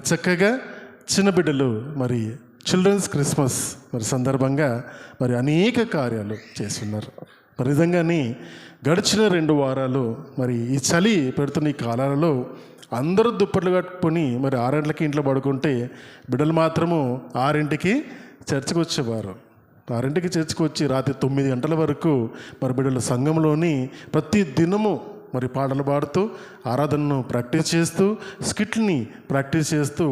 మరి చక్కగా చిన్న బిడ్డలు మరి చిల్డ్రన్స్ క్రిస్మస్ మరి సందర్భంగా మరి అనేక కార్యాలు చేస్తున్నారు. మరి నిజంగానే గడిచిన 2 వారాలు మరి ఈ చలి పెడుతున్న ఈ కాలాలలో అందరూ దుప్పట్లు కట్టుకొని మరి 6 గంటలకి ఇంట్లో పడుకుంటే బిడ్డలు మాత్రము 6ంటికి చర్చికి వచ్చేవారు. 6ంటికి చర్చికి వచ్చి రాత్రి 9 గంటల వరకు మరి బిడ్డలు సంఘంలోని ప్రతి దినము మరి పాటలు పాడుతూ ఆరాధనను ప్రాక్టీస్ చేస్తూ స్కిట్ని ప్రాక్టీస్ చేస్తూ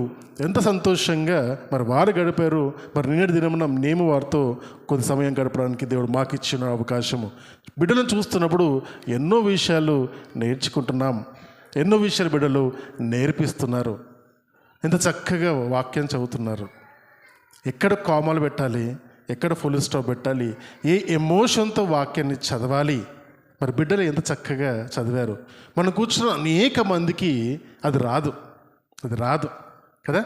ఎంత సంతోషంగా మరి వారు గడిపారు. మరి నిన్నటి దినమున మేము వారితో కొంత సమయం గడపడానికి దేవుడు మాకు ఇచ్చిన అవకాశము. బిడ్డలను చూస్తున్నప్పుడు ఎన్నో విషయాలు నేర్చుకుంటున్నాం, ఎన్నో విషయాలు బిడ్డలు నేర్పిస్తున్నారు. ఎంత చక్కగా వాక్యం చదువుతున్నారు, ఎక్కడ కామాలు పెట్టాలి, ఎక్కడ ఫుల్ స్టాప్ పెట్టాలి, ఏ ఎమోషన్తో వాక్యాన్ని చదవాలి, మరి బిడ్డలు ఎంత చక్కగా చదివారు. మనం కూర్చున్న అనేక మందికి అది రాదు కదా.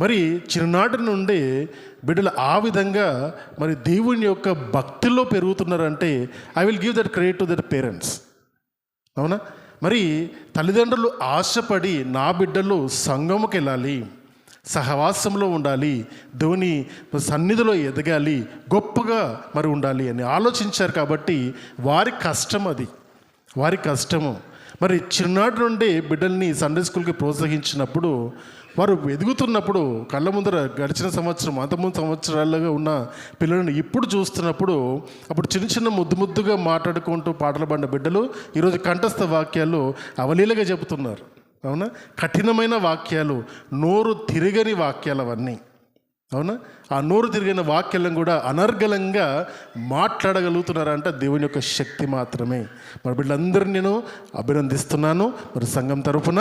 మరి చిన్ననాటి నుండి బిడ్డలు ఆ విధంగా మరి దేవుని యొక్క భక్తిలో పెరుగుతున్నారంటే I will give that credit to that parents. అవునా? మరి తల్లిదండ్రులు ఆశపడి నా బిడ్డలు సంఘముకి వెళ్ళాలి, సహవాసంలో ఉండాలి, దేవుని సన్నిధిలో ఎదగాలి, గొప్పగా మరి ఉండాలి అని ఆలోచించారు. కాబట్టి వారి కష్టము. మరి చిన్ననాటి నుండి బిడ్డల్ని సండే స్కూల్కి ప్రోత్సహించినప్పుడు వారు ఎదుగుతున్నప్పుడు కళ్ళ ముందర గడిచిన సంవత్సరం అంతకుముందు సంవత్సరాలుగా ఉన్న పిల్లలను ఇప్పుడు చూస్తున్నప్పుడు అప్పుడు చిన్న ముద్దుగా మాట్లాడుకుంటూ పాటలు పాడిన బిడ్డలు ఈరోజు కంఠస్థ వాక్యాలు అవలీలగా చెబుతున్నారు. అవునా? కఠినమైన వాక్యాలు, నోరు తిరగని వాక్యాలు అవన్నీ. అవునా? ఆ నోరు తిరిగిన వాక్యాలను కూడా అనర్గళంగా మాట్లాడగలుగుతున్నారంట దేవుని యొక్క శక్తి మాత్రమే. మరి వీళ్ళందరినీ నేను అభినందిస్తున్నాను. మరి సంఘం తరఫున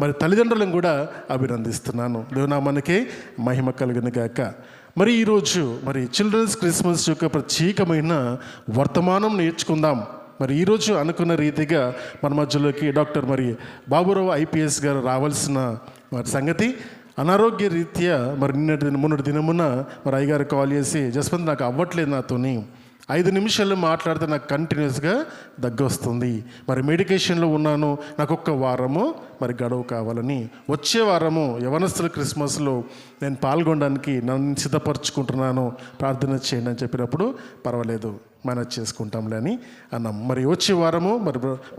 మరి తల్లిదండ్రులను కూడా అభినందిస్తున్నాను. దేవునామానికే మహిమ కలుగును గాక. మరి ఈరోజు మరి చిల్డ్రన్స్ క్రిస్మస్ యొక్క ప్రత్యేకమైన వర్తమానం నేర్చుకుందాం. మరి ఈరోజు అనుకున్న రీతిగా మన మధ్యలోకి డాక్టర్ మరి బాబురావు IPS గారు రావాల్సిన మరి సంగతి అనారోగ్య రీత్యా మరి మొన్నటి దినమున మరి అయ్యగారు కాల్ చేసి జస్వంత్ నాకు అవ్వట్లేదు, నాతోని 5 నిమిషాలు మాట్లాడితే నాకు కంటిన్యూస్గా దగ్గు వస్తుంది, మరి మెడికేషన్లో ఉన్నాను, నాకు 1 వారము మరి గడువు కావాలని, వచ్చే వారము యవనస్తుల క్రిస్మస్లో నేను పాల్గొనడానికి నన్ను సిద్ధపరచుకుంటున్నాను, ప్రార్థన చేయండి అని చెప్పినప్పుడు పర్వాలేదు మేనేజ్ చేసుకుంటాంలే అని అన్నాం. మరి వచ్చే వారము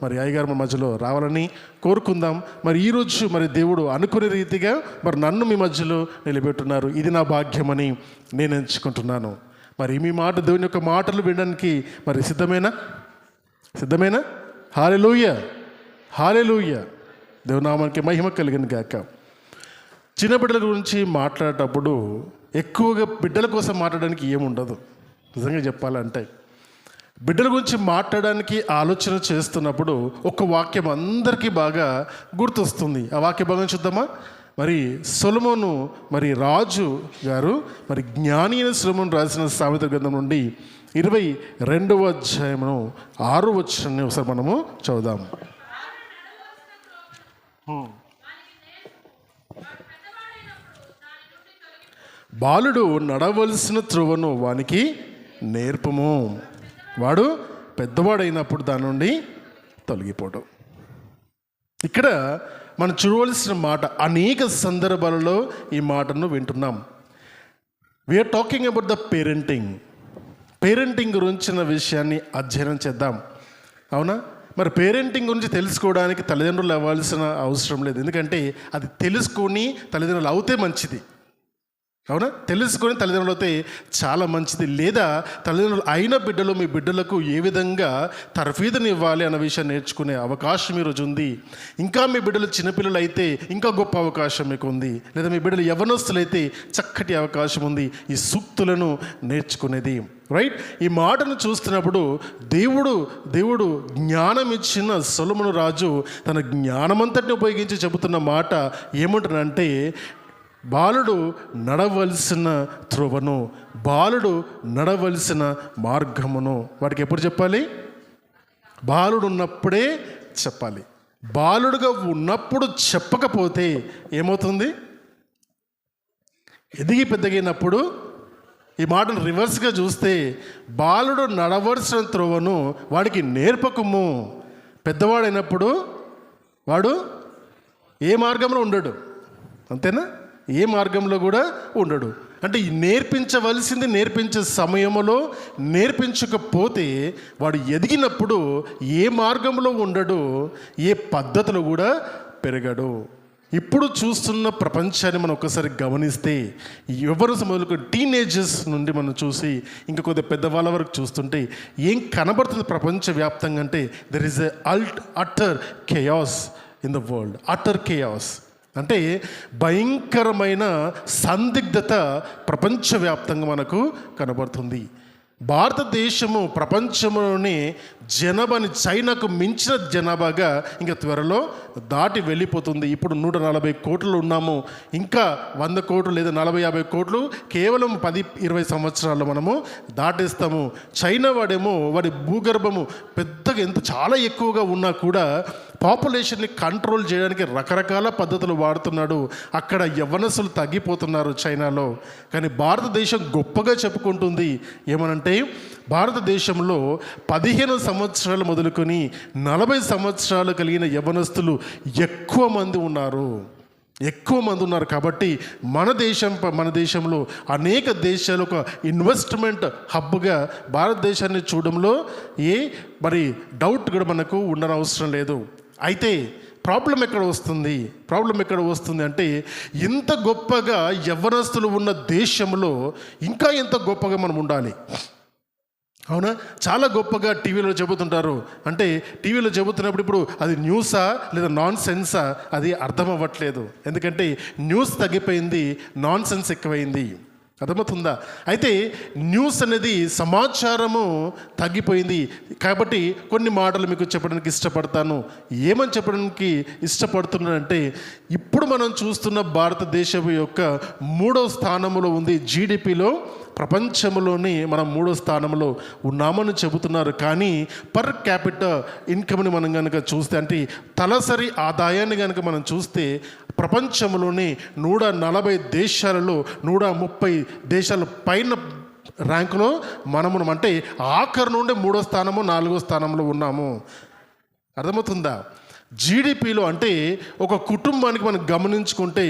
మరి అయ్యగారు మన మధ్యలో రావాలని కోరుకుందాం. మరి ఈరోజు మరి దేవుడు అనుకునే రీతిగా మరి నన్ను మీ మధ్యలో నిలబెట్టున్నారు. ఇది నా భాగ్యమని నేను ఎంచుకుంటున్నాను. మరి మీ మాట దేవుని యొక్క మాటలు వినడానికి మరి సిద్ధమేనా? హల్లెలూయా. దేవునామానికి మహిమ కలిగిన గాక. చిన్న బిడ్డల గురించి మాట్లాడేటప్పుడు ఎక్కువగా బిడ్డల కోసం మాట్లాడడానికి ఏముండదు. నిజంగా చెప్పాలంటే బిడ్డల గురించి మాట్లాడడానికి ఆలోచన చేస్తున్నప్పుడు ఒక వాక్యం అందరికీ బాగా గుర్తొస్తుంది. ఆ వాక్య భాగం చూద్దామా? మరి సొలొమోను మరి రాజు గారు మరి జ్ఞాని అయిన సొలొమోను రాసిన సామెతల గ్రంథం నుండి 22వ అధ్యాయమును 6వ వచనాన్ని ఒకసారి మనము చదువుదాం. బాలుడు నడవలసిన త్రోవను వానికి నేర్పము, వాడు పెద్దవాడైనప్పుడు దాని నుండి తొలగిపోవడం. ఇక్కడ మనం చూడవలసిన మాట, అనేక సందర్భాలలో ఈ మాటను వింటున్నాం. We are talking about the parenting గురించిన విషయాన్ని అధ్యయనం చేద్దాం. అవునా? మరి పేరెంటింగ్ గురించి తెలుసుకోవడానికి తల్లిదండ్రులు అవ్వాల్సిన అవసరం లేదు. ఎందుకంటే అది తెలుసుకొని తల్లిదండ్రులు అవుతే మంచిది. అవునా? తెలుసుకొని తల్లిదండ్రులు అయితే చాలా మంచిది. లేదా తల్లిదండ్రులు అయిన బిడ్డలు మీ బిడ్డలకు ఏ విధంగా తర్ఫీదుని ఇవ్వాలి అన్న విషయాన్ని నేర్చుకునే అవకాశం ఈరోజు ఉంది. ఇంకా మీ బిడ్డలు చిన్నపిల్లలు అయితే ఇంకా గొప్ప అవకాశం మీకు ఉంది. లేదా మీ బిడ్డలు యవ్వనస్తులైతే చక్కటి అవకాశం ఉంది ఈ సూక్తులను నేర్చుకునేది. రైట్? ఈ మాటను చూస్తున్నప్పుడు దేవుడు జ్ఞానం ఇచ్చిన సొలొమోను రాజు తన జ్ఞానమంతటిని ఉపయోగించి చెబుతున్న మాట ఏమంటారంటే, బాలుడు నడవలసిన త్రోవను, బాలుడు నడవలసిన మార్గమును వాడికి ఎప్పుడు చెప్పాలి? బాలుడు ఉన్నప్పుడే చెప్పాలి. బాలుడుగా ఉన్నప్పుడు చెప్పకపోతే ఏమవుతుంది? ఎదిగి పెద్దగినప్పుడు ఈ మాటను రివర్స్గా చూస్తే, బాలుడు నడవలసిన త్రోవను వాడికి నేర్పకము, పెద్దవాడైనప్పుడు వాడు ఏ మార్గంలో ఉండడు. అంతేనా? ఏ మార్గంలో కూడా ఉండడు. అంటే నేర్పించవలసింది నేర్పించే సమయంలో నేర్పించకపోతే వాడు ఎదిగినప్పుడు ఏ మార్గంలో ఉండడు, ఏ పద్ధతిలో కూడా పెరగడు. ఇప్పుడు చూస్తున్న ప్రపంచాన్ని మనం ఒకసారి గమనిస్తే ఎవరు మొదలుకు టీనేజర్స్ నుండి మనం చూసి ఇంకా కొద్దిగా పెద్దవాళ్ళ వరకు చూస్తుంటే ఏం కనబడుతుంది ప్రపంచవ్యాప్తంగా అంటే there is a utter chaos in the world. Utter chaos అంటే భయంకరమైన సందిగ్ధత ప్రపంచవ్యాప్తంగా మనకు కనబడుతుంది. భారతదేశము ప్రపంచంలోనే జనాభాని చైనాకు మించిన జనాభాగా ఇంకా త్వరలో దాటి వెళ్ళిపోతుంది. ఇప్పుడు 140 కోట్లు ఉన్నాము, ఇంకా 100 కోట్లు లేదా 40-50 కోట్లు కేవలం 10-20 సంవత్సరాల్లో మనము దాటేస్తాము. చైనా వాడేమో వాడి భూగర్భము పెద్దగా ఎంత చాలా ఎక్కువగా ఉన్నా కూడా పాపులేషన్ని కంట్రోల్ చేయడానికి రకరకాల పద్ధతులు వాడుతున్నాడు. అక్కడ యవ్వనస్తులు తగ్గిపోతున్నారు చైనాలో. కానీ భారతదేశం గొప్పగా చెప్పుకుంటుంది ఏమనంటే భారతదేశంలో 15 సంవత్సరాలు మొదలుకొని 40 సంవత్సరాలు కలిగిన యవ్వనస్తులు ఎక్కువ మంది ఉన్నారు. కాబట్టి మన దేశంలో అనేక దేశాలు ఒక ఇన్వెస్ట్మెంట్ హబ్గా భారతదేశాన్ని చూడడంలో మరి డౌట్ కూడా మనకు ఉండనవసరం లేదు. అయితే ప్రాబ్లం ఎక్కడ వస్తుంది అంటే ఇంత గొప్పగా యవ్వనస్తులు ఉన్న దేశంలో ఇంకా ఎంత గొప్పగా మనం ఉండాలి. అవునా? చాలా గొప్పగా టీవీలో చెబుతుంటారు. అంటే టీవీలో చెబుతున్నప్పుడు ఇప్పుడు అది న్యూసా లేదా నాన్ సెన్సా అది అర్థం అవ్వట్లేదు. ఎందుకంటే న్యూస్ తగ్గిపోయింది, నాన్ సెన్స్ ఎక్కువైంది. అర్థమవుతుందా? అయితే న్యూస్ అనేది సమాచారము తగ్గిపోయింది. కాబట్టి కొన్ని మాటలు మీకు చెప్పడానికి ఇష్టపడతాను. ఏమని చెప్పడానికి ఇష్టపడుతున్నానంటే ఇప్పుడు మనం చూస్తున్న భారతదేశం యొక్క 3వ స్థానంలో ఉంది. జీడిపిలో ప్రపంచంలోనే మనం 3వ స్థానంలో ఉన్నామని చెబుతున్నారు. కానీ పర్ క్యాపిటల్ ఇన్కమ్ని మనం కనుక చూస్తే అంటే తలసరి ఆదాయాన్ని కనుక మనం చూస్తే ప్రపంచంలోనే 140 దేశాలలో 130 దేశాల పైన ర్యాంకులో మనము అంటే ఆఖరి నుండి 3వ స్థానము 4వ స్థానంలో ఉన్నాము. అర్థమవుతుందా? జీడిపిలో అంటే ఒక కుటుంబానికి మనం గమనించుకుంటే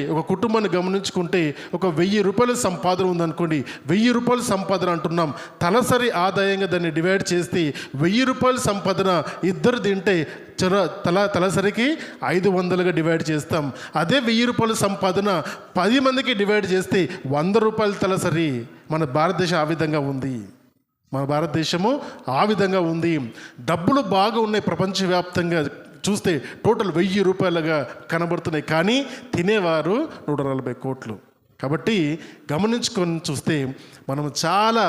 ఒక 1000 రూపాయల సంపాదన ఉందనుకోండి. 1000 రూపాయల సంపాదన అంటున్నాం. తలసరి ఆదాయంగా దాన్ని డివైడ్ చేస్తే 1000 రూపాయల సంపాదన ఇద్దరు తింటే తలసరికి 500గా డివైడ్ చేస్తాం. అదే 1000 రూపాయల సంపాదన 10 మందికి డివైడ్ చేస్తే 100 రూపాయల తలసరి. మన భారతదేశం ఆ విధంగా ఉంది. డబ్బులు బాగా ఉన్నాయి. ప్రపంచవ్యాప్తంగా చూస్తే టోటల్ 1000 రూపాయలుగా కనబడుతున్నాయి. కానీ తినేవారు 140 కోట్లు. కాబట్టి గమనించుకొని చూస్తే మనం చాలా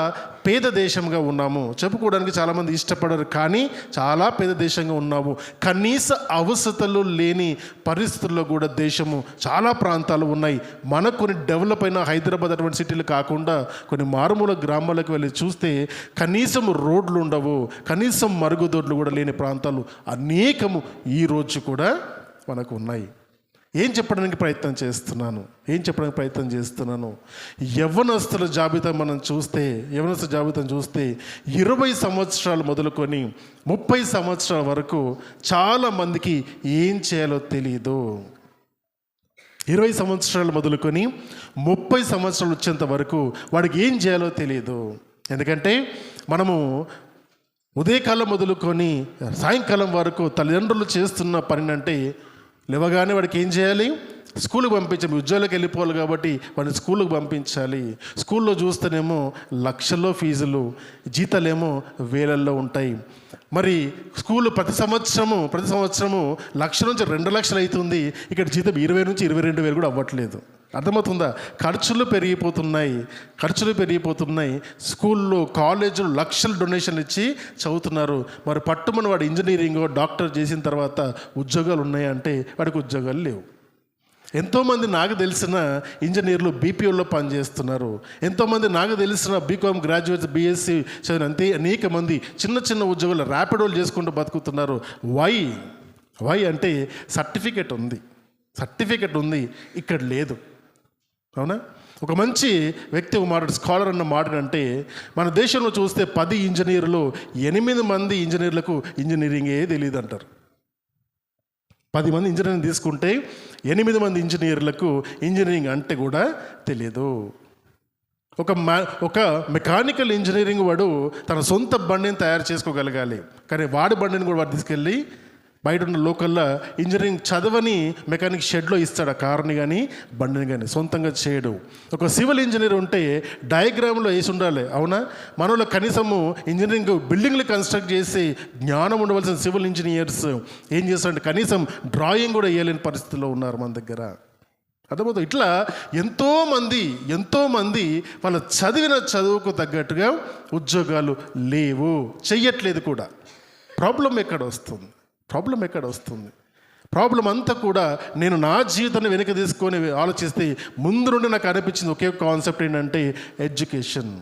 పేద దేశంగా ఉన్నాము. చెప్పుకోవడానికి చాలామంది ఇష్టపడరు, కానీ చాలా పేద దేశంగా ఉన్నాము. కనీస అవసరాలు లేని పరిస్థితుల్లో కూడా దేశము చాలా ప్రాంతాలు ఉన్నాయి. మనకు కొన్ని డెవలప్ అయిన హైదరాబాద్ అటువంటి సిటీలు కాకుండా కొన్ని మారుమూల గ్రామాలకు వెళ్ళి చూస్తే కనీసం రోడ్లు ఉండవు, కనీసం మరుగుదొడ్లు కూడా లేని ప్రాంతాలు అనేకము ఈ రోజు కూడా మనకు ఉన్నాయి. ఏం చెప్పడానికి ప్రయత్నం చేస్తున్నాను యవ్వనస్తుల జాబితాను చూస్తే 20 సంవత్సరాలు మొదలుకొని 30 సంవత్సరాల వరకు చాలామందికి ఏం చేయాలో తెలియదు. 20 సంవత్సరాలు మొదలుకొని 30 సంవత్సరాలు వచ్చేంత వరకు వాడికి ఏం చేయాలో తెలియదు. ఎందుకంటే మనము ఉదయకాలం మొదలుకొని సాయంకాలం వరకు తల్లిదండ్రులు చేస్తున్న పని అంటే లేవగానే వాడికి ఏం చేయాలి? స్కూల్కి పంపించాలి. ఉద్యోగాలకు వెళ్ళిపోవాలి కాబట్టి వాడిని స్కూల్కి పంపించాలి. స్కూల్లో చూస్తేనేమో లక్షల్లో ఫీజులు, జీతాలేమో వేలల్లో ఉంటాయి. మరి స్కూల్ ప్రతి సంవత్సరము 1,00,000 నుంచి 2 లక్షలు అవుతుంది. ఇక్కడ జీతం 20 నుంచి 22,000 కూడా అవ్వట్లేదు. అర్థమవుతుందా? ఖర్చులు పెరిగిపోతున్నాయి. స్కూల్లో కాలేజీలు లక్షల డొనేషన్లు ఇచ్చి చదువుతున్నారు. మరి పట్టుమని వాడు ఇంజనీరింగ్ డాక్టర్ చేసిన తర్వాత ఉద్యోగాలు ఉన్నాయంటే వాడికి ఉద్యోగాలు లేవు. ఎంతోమంది నాకు తెలిసిన ఇంజనీర్లు బీపీఓలో పనిచేస్తున్నారు. ఎంతోమంది నాకు తెలిసిన బీకామ్ గ్రాడ్యుయేట్స్, బీఎస్సీ చదివిన అనేక మంది చిన్న ఉద్యోగాలు ర్యాపిడోలు చేసుకుంటూ బతుకుతున్నారు. వై అంటే సర్టిఫికెట్ ఉంది, ఇక్కడ లేదు. అవునా? ఒక మంచి వ్యక్తి ఒక మాట, స్కాలర్ అన్న మాట అంటే మన దేశంలో చూస్తే 10 ఇంజనీర్లు 8 మంది ఇంజనీర్లకు ఇంజనీరింగే తెలియదు అంటారు. 10 మంది ఇంజనీరింగ్ తీసుకుంటే 8 మంది ఇంజనీర్లకు ఇంజనీరింగ్ అంటే కూడా తెలియదు. ఒక మెకానికల్ ఇంజనీరింగ్ వాడు తన సొంత బండిని తయారు చేసుకోగలగాలి, కానీ వాడి బండిని కూడా వాడు తీసుకెళ్ళి బయట ఉన్న లోకల్లో ఇంజనీరింగ్ చదవని మెకానిక్ షెడ్లో ఇస్తాడు ఆ కార్ని కానీ బండిని కానీ, సొంతంగా చేయడు. ఒక సివిల్ ఇంజనీర్ ఉంటే డయాగ్రామ్లో వేసి ఉండాలి, అవునా? మనలో కనీసము ఇంజనీరింగ్ బిల్డింగ్లు కన్స్ట్రక్ట్ చేసి జ్ఞానం ఉండవలసిన సివిల్ ఇంజనీర్స్ ఏం చేస్తారంటే కనీసం డ్రాయింగ్ కూడా వేయలేని పరిస్థితిలో ఉన్నారు మన దగ్గర. అర్థమవుతుంది. ఇట్లా ఎంతోమంది వాళ్ళ చదివిన చదువుకు తగ్గట్టుగా ఉద్యోగాలు లేవు, చెయ్యట్లేదు కూడా. ప్రాబ్లం ఎక్కడ వస్తుంది? ప్రాబ్లం అంతా కూడా నేను నా జీవితాన్ని వెనక తీసుకొని ఆలోచిస్తే ముందు నుండి నాకు అనిపించింది ఒకే కాన్సెప్ట్ ఏంటంటే education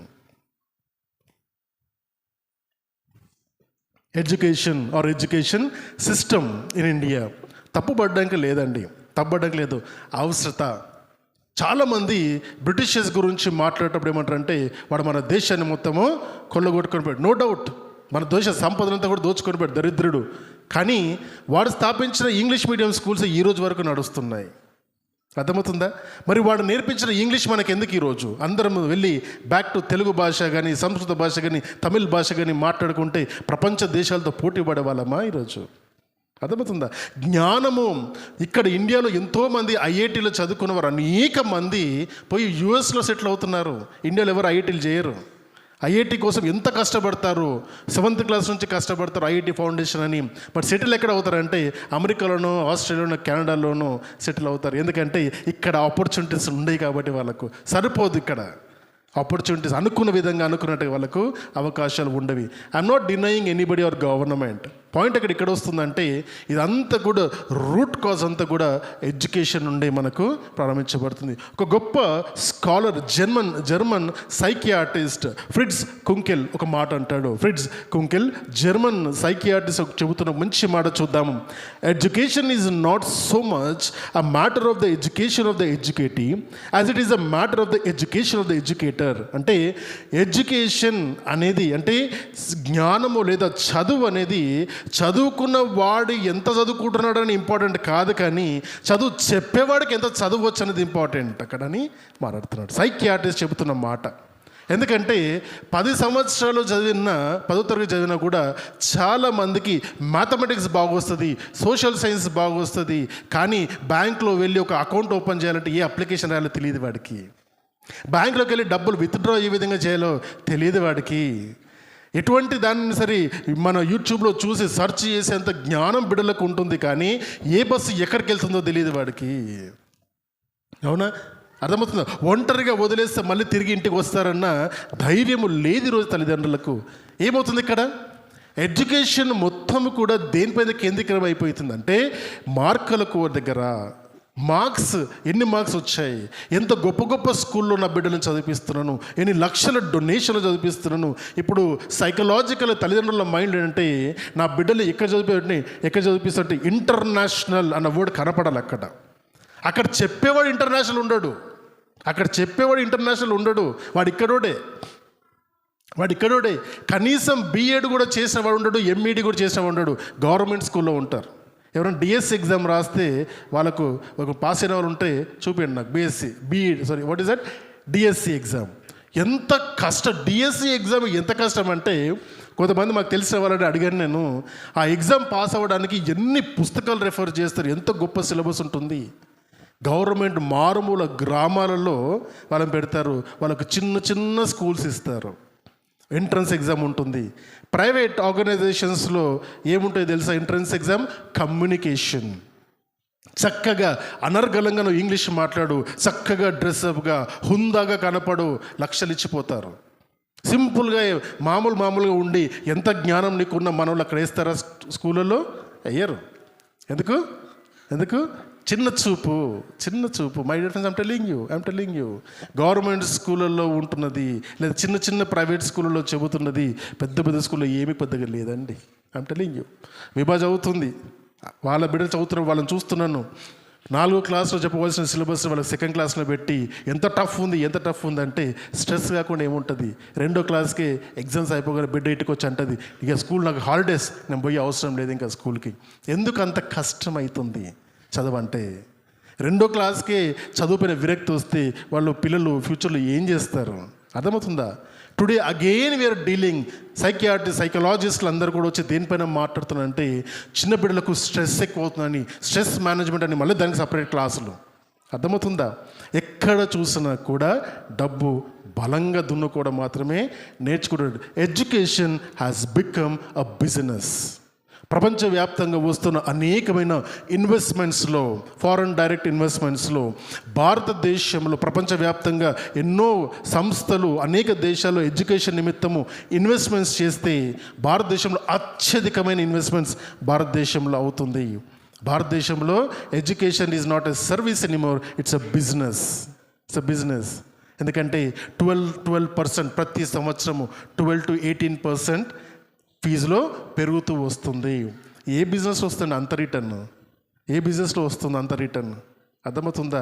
or education system in India. తప్పుపడడానికి లేదు, అవసరత. చాలామంది బ్రిటిషర్స్ గురించి మాట్లాడేటప్పుడు ఏమంటారంటే వాడు మన దేశాన్ని మొత్తము కొల్లగొట్టుకొని పోయాడు. నో డౌట్ మన దేశ సంపదనంతా కూడా దోచుకొని పోయాడు, దరిద్రుడు. కానీ వాడు స్థాపించిన ఇంగ్లీష్ మీడియం స్కూల్స్ ఈ రోజు వరకు నడుస్తున్నాయి. అర్థమవుతుందా? మరి వాడు నేర్పించిన ఇంగ్లీష్ మనకి ఎందుకు ఈరోజు అందరం వెళ్ళి బ్యాక్ టు తెలుగు భాష కానీ, సంస్కృత భాష కానీ, తమిళ్ భాష కానీ మాట్లాడుకుంటే ప్రపంచ దేశాలతో పోటీ పడే వాళ్ళమా ఈరోజు? అర్థమవుతుందా? జ్ఞానము ఇక్కడ ఇండియాలో ఎంతోమంది ఐఐటీలో చదువుకున్నవారు అనేక మంది పోయి యూఎస్లో సెటిల్ అవుతున్నారు. ఇండియాలో ఎవరు ఐఐటీలు చేయరు. ఐఐటి కోసం ఎంత కష్టపడతారు, 7th క్లాస్ నుంచి కష్టపడతారు ఐఐటి ఫౌండేషన్ అని. బట్ సెటిల్ ఎక్కడ అవుతారంటే అమెరికాలోనో, ఆస్ట్రేలియాలోనో, కెనడాలోనో సెటిల్ అవుతారు. ఎందుకంటే ఇక్కడ ఆపర్చునిటీస్ ఉండేవి కాబట్టి వాళ్ళకు సరిపోదు. ఇక్కడ ఆపర్చునిటీస్ అనుకున్న విధంగా అనుకున్నట్టు వాళ్ళకు అవకాశాలు ఉండవి. I'm not denying anybody or government. Point ఇక్కడ వస్తుందంటే ఇదంతా కూడా రూట్ కాజ్ అంతా కూడా ఎడ్యుకేషన్ నుండి మనకు ప్రారంభించబడుతుంది. ఒక గొప్ప స్కాలర్ జర్మన్ సైకియాట్రిస్ట్ ఫ్రిడ్జ్ కుంకెల్ ఒక మాట అంటాడు. ఫ్రిడ్జ్ కుంకెల్ జర్మన్ సైకియాట్రిస్ట్ చెబుతున్న మంచి మాట చూద్దాము. Education is not so much a matter of the education of the educative as it is a matter of the education of the educator. అంటే education అనేది అంటే జ్ఞానము లేదా చదువు అనేది చదువుకున్న వాడు ఎంత చదువుకుంటున్నాడని ఇంపార్టెంట్ కాదు, కానీ చదువు చెప్పేవాడికి ఎంత చదువు వచ్చు అనేది ఇంపార్టెంట్ అక్కడని మాట్లాడుతున్నాడు సైకియాట్రిస్ట్ చెబుతున్న మాట. ఎందుకంటే 10 సంవత్సరాలు చదివిన 10వ తరగతి చదివినా కూడా చాలామందికి మ్యాథమెటిక్స్ బాగొస్తుంది, సోషల్ సైన్స్ బాగొస్తుంది, కానీ బ్యాంక్లో వెళ్ళి ఒక అకౌంట్ ఓపెన్ చేయాలంటే ఏ అప్లికేషన్ రాయాలో తెలియదు వాడికి. బ్యాంకులోకి వెళ్ళి డబ్బులు విత్డ్రా ఏ విధంగా చేయాలో తెలియదు వాడికి. ఎటువంటి దానిని సరే మన యూట్యూబ్లో చూసి సెర్చ్ చేసేంత జ్ఞానం బిడ్డలకు ఉంటుంది, కానీ ఏ బస్సు ఎక్కడికి వెళ్తుందో తెలియదు వాడికి. అవునా? అర్థమవుతుందా? ఒంటరిగా వదిలేస్తే మళ్ళీ తిరిగి ఇంటికి వస్తారన్న ధైర్యము లేదు ఈరోజు తల్లిదండ్రులకు. ఏమవుతుంది ఇక్కడ? ఎడ్యుకేషన్ మొత్తం కూడా దేనిపైన కేంద్రీకరం అయిపోతుందంటే మార్కులకు దగ్గర. ఎన్ని మార్క్స్ వచ్చాయి, ఎంత గొప్ప గొప్ప స్కూల్లో నా బిడ్డలను చదివిస్తున్నాను, ఎన్ని లక్షల డొనేషన్లు చదివిస్తున్నాను. ఇప్పుడు సైకలాజికల్ తల్లిదండ్రుల మైండ్ ఏంటంటే నా బిడ్డలు ఎక్కడ చదివిస్తుంటే ఇంటర్నేషనల్ అన్న వర్డ్ కనపడాలి. అక్కడ చెప్పేవాడు ఇంటర్నేషనల్ ఉండడు, వాడు ఇక్కడోడే. కనీసం బీఎడ్ కూడా చేసిన వాడు ఉండడు, ఎంఈడి కూడా చేసిన వాడు ఉండడు. గవర్నమెంట్ స్కూల్లో ఉంటారు. ఎవరైనా డిఎస్సి ఎగ్జామ్ రాస్తే వాళ్ళకు ఒక పాస్ అయిన వాళ్ళు ఉంటే చూపించండి నాకు. What is that? DSC exam ఎంత కష్టం. డిఎస్సి ఎగ్జామ్ ఎంత కష్టం అంటే కొంతమంది మాకు తెలిసిన వాళ్ళని అడిగాను నేను, ఆ ఎగ్జామ్ పాస్ అవ్వడానికి ఎన్ని పుస్తకాలు రెఫర్ చేస్తారు, ఎంత గొప్ప సిలబస్ ఉంటుంది. గవర్నమెంట్ మారుమూల గ్రామాలలో వాళ్ళని పెడతారు, వాళ్ళకు చిన్న చిన్న స్కూల్స్ ఇస్తారు, ఎంట్రన్స్ ఎగ్జామ్ ఉంటుంది. ప్రైవేట్ ఆర్గనైజేషన్స్లో ఏముంటాయో తెలుసా? Entrance exam communication. చక్కగా అనర్గళంగా నువ్వు ఇంగ్లీష్ మాట్లాడు, చక్కగా డ్రెస్అప్గా హుందాగా కనపడు, లక్షలు ఇచ్చిపోతారు. సింపుల్గా మామూలుగా ఉండి ఎంత జ్ఞానం నీకున్న మనోళ్ళు అక్కడ వేస్తారా స్కూళ్ళలో? అయ్యారు. ఎందుకు? చిన్న చూపు. My dear friends, I'm telling you government స్కూళ్ళల్లో ఉంటున్నది లేదా చిన్న ప్రైవేట్ స్కూళ్ళలో చెబుతున్నది పెద్ద స్కూల్లో ఏమీ పెద్దగా లేదండి. I'm telling you. విభా చదువుతుంది, వాళ్ళ బిడ్డలు చదువుతున్నారు, వాళ్ళని చూస్తున్నాను. 4వ క్లాస్లో చెప్పవలసిన సిలబస్ వాళ్ళకి సెకండ్ క్లాస్లో పెట్టి ఎంత టఫ్ ఉంది అంటే స్ట్రెస్ కాకుండా ఏముంటుంది. 2వ క్లాస్కి ఎగ్జామ్స్ అయిపోగానే బిడ్డ ఇంటికి వచ్చి అంటది, ఇక స్కూల్ నాకు హాలిడేస్, నేను పోయే అవసరం లేదు ఇంకా స్కూల్కి. ఎందుకు అంత కష్టం అవుతుంది చదవంటే? 2వ క్లాస్కి చదువుపైన విరక్తి వస్తే పిల్లలు ఫ్యూచర్లో ఏం చేస్తారు? అర్థమవుతుందా? టుడే అగైన్ వీఆర్ డీలింగ్ సైకలాజిస్టులు అందరూ కూడా వచ్చి దేనిపైన మాట్లాడుతున్నారంటే చిన్న బిడ్డలకు స్ట్రెస్ ఎక్కువ అవుతుందని, స్ట్రెస్ మేనేజ్మెంట్ అని మళ్ళీ దానికి సపరేట్ క్లాసులు. అర్థమవుతుందా? ఎక్కడ చూసినా కూడా డబ్బు బలంగా దున్నుకోవడం మాత్రమే నేర్చుకుంటాడు. Education has become a business. ప్రపంచవ్యాప్తంగా వస్తున్న అనేకమైన ఇన్వెస్ట్మెంట్స్లో, ఫారెన్ డైరెక్ట్ ఇన్వెస్ట్మెంట్స్లో భారతదేశంలో ప్రపంచవ్యాప్తంగా ఎన్నో సంస్థలు అనేక దేశాల్లో ఎడ్యుకేషన్ నిమిత్తము ఇన్వెస్ట్మెంట్స్ చేస్తే భారతదేశంలో అత్యధికమైన ఇన్వెస్ట్మెంట్స్ భారతదేశంలో అవుతుంది. భారతదేశంలో education is not a service anymore, it's a business. ఎందుకంటే 12% ప్రతి సంవత్సరము 12 to 18% ఫీజులో పెరుగుతూ వస్తుంది. ఏ బిజినెస్ వస్తుంది అంత రిటర్న్? ఏ బిజినెస్లో వస్తుంది అంత రిటర్న్? అర్థమవుతుందా?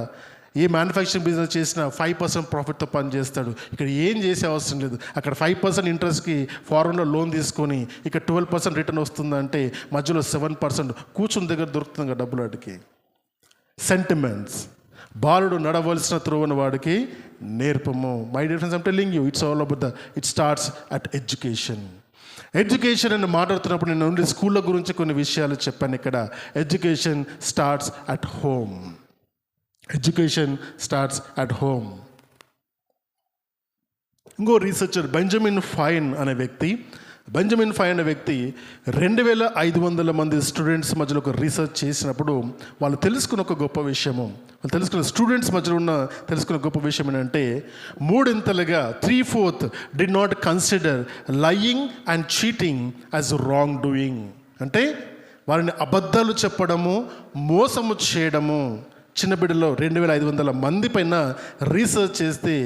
ఏ మ్యానుఫ్యాక్చరింగ్ బిజినెస్ చేసినా 5% ప్రాఫిట్తో పని చేస్తాడు. ఇక్కడ ఏం చేసే అవసరం లేదు. అక్కడ 5% ఇంట్రెస్ట్కి ఫారెన్లో లోన్ తీసుకొని ఇక్కడ 12% రిటర్న్ వస్తుందంటే మధ్యలో 7% కూర్చుని దగ్గర దొరుకుతుంది కదా డబ్బులు. వాడికి సెంటిమెంట్స్. బాలుడు నడవలసిన త్రోవన వాడికి నేర్పము. My dear friends, I'm telling you, it's all about it starts at education అని మాట్లాడుతున్నప్పుడు నేను ఓన్లీ స్కూళ్ళ గురించి కొన్ని విషయాలు చెప్పాను. ఇక్కడ ఎడ్యుకేషన్ స్టార్ట్స్ అట్ హోమ్. ఇంకో రీసెర్చర్ బెంజమిన్ ఫైన్ అనే వ్యక్తి 2500 మంది స్టూడెంట్స్ మధ్యలో ఒక రీసెర్చ్ చేసినప్పుడు వాళ్ళు తెలుసుకున్న స్టూడెంట్స్ మధ్యలో తెలుసుకున్న గొప్ప విషయం ఏంటంటే 3/4 did not consider lying and cheating as wrong doing. అంటే వారిని అబద్ధాలు చెప్పడము, మోసము చేయడము. చిన్న బిడ్డలో 2500 మంది పైన రీసెర్చ్ చేస్తే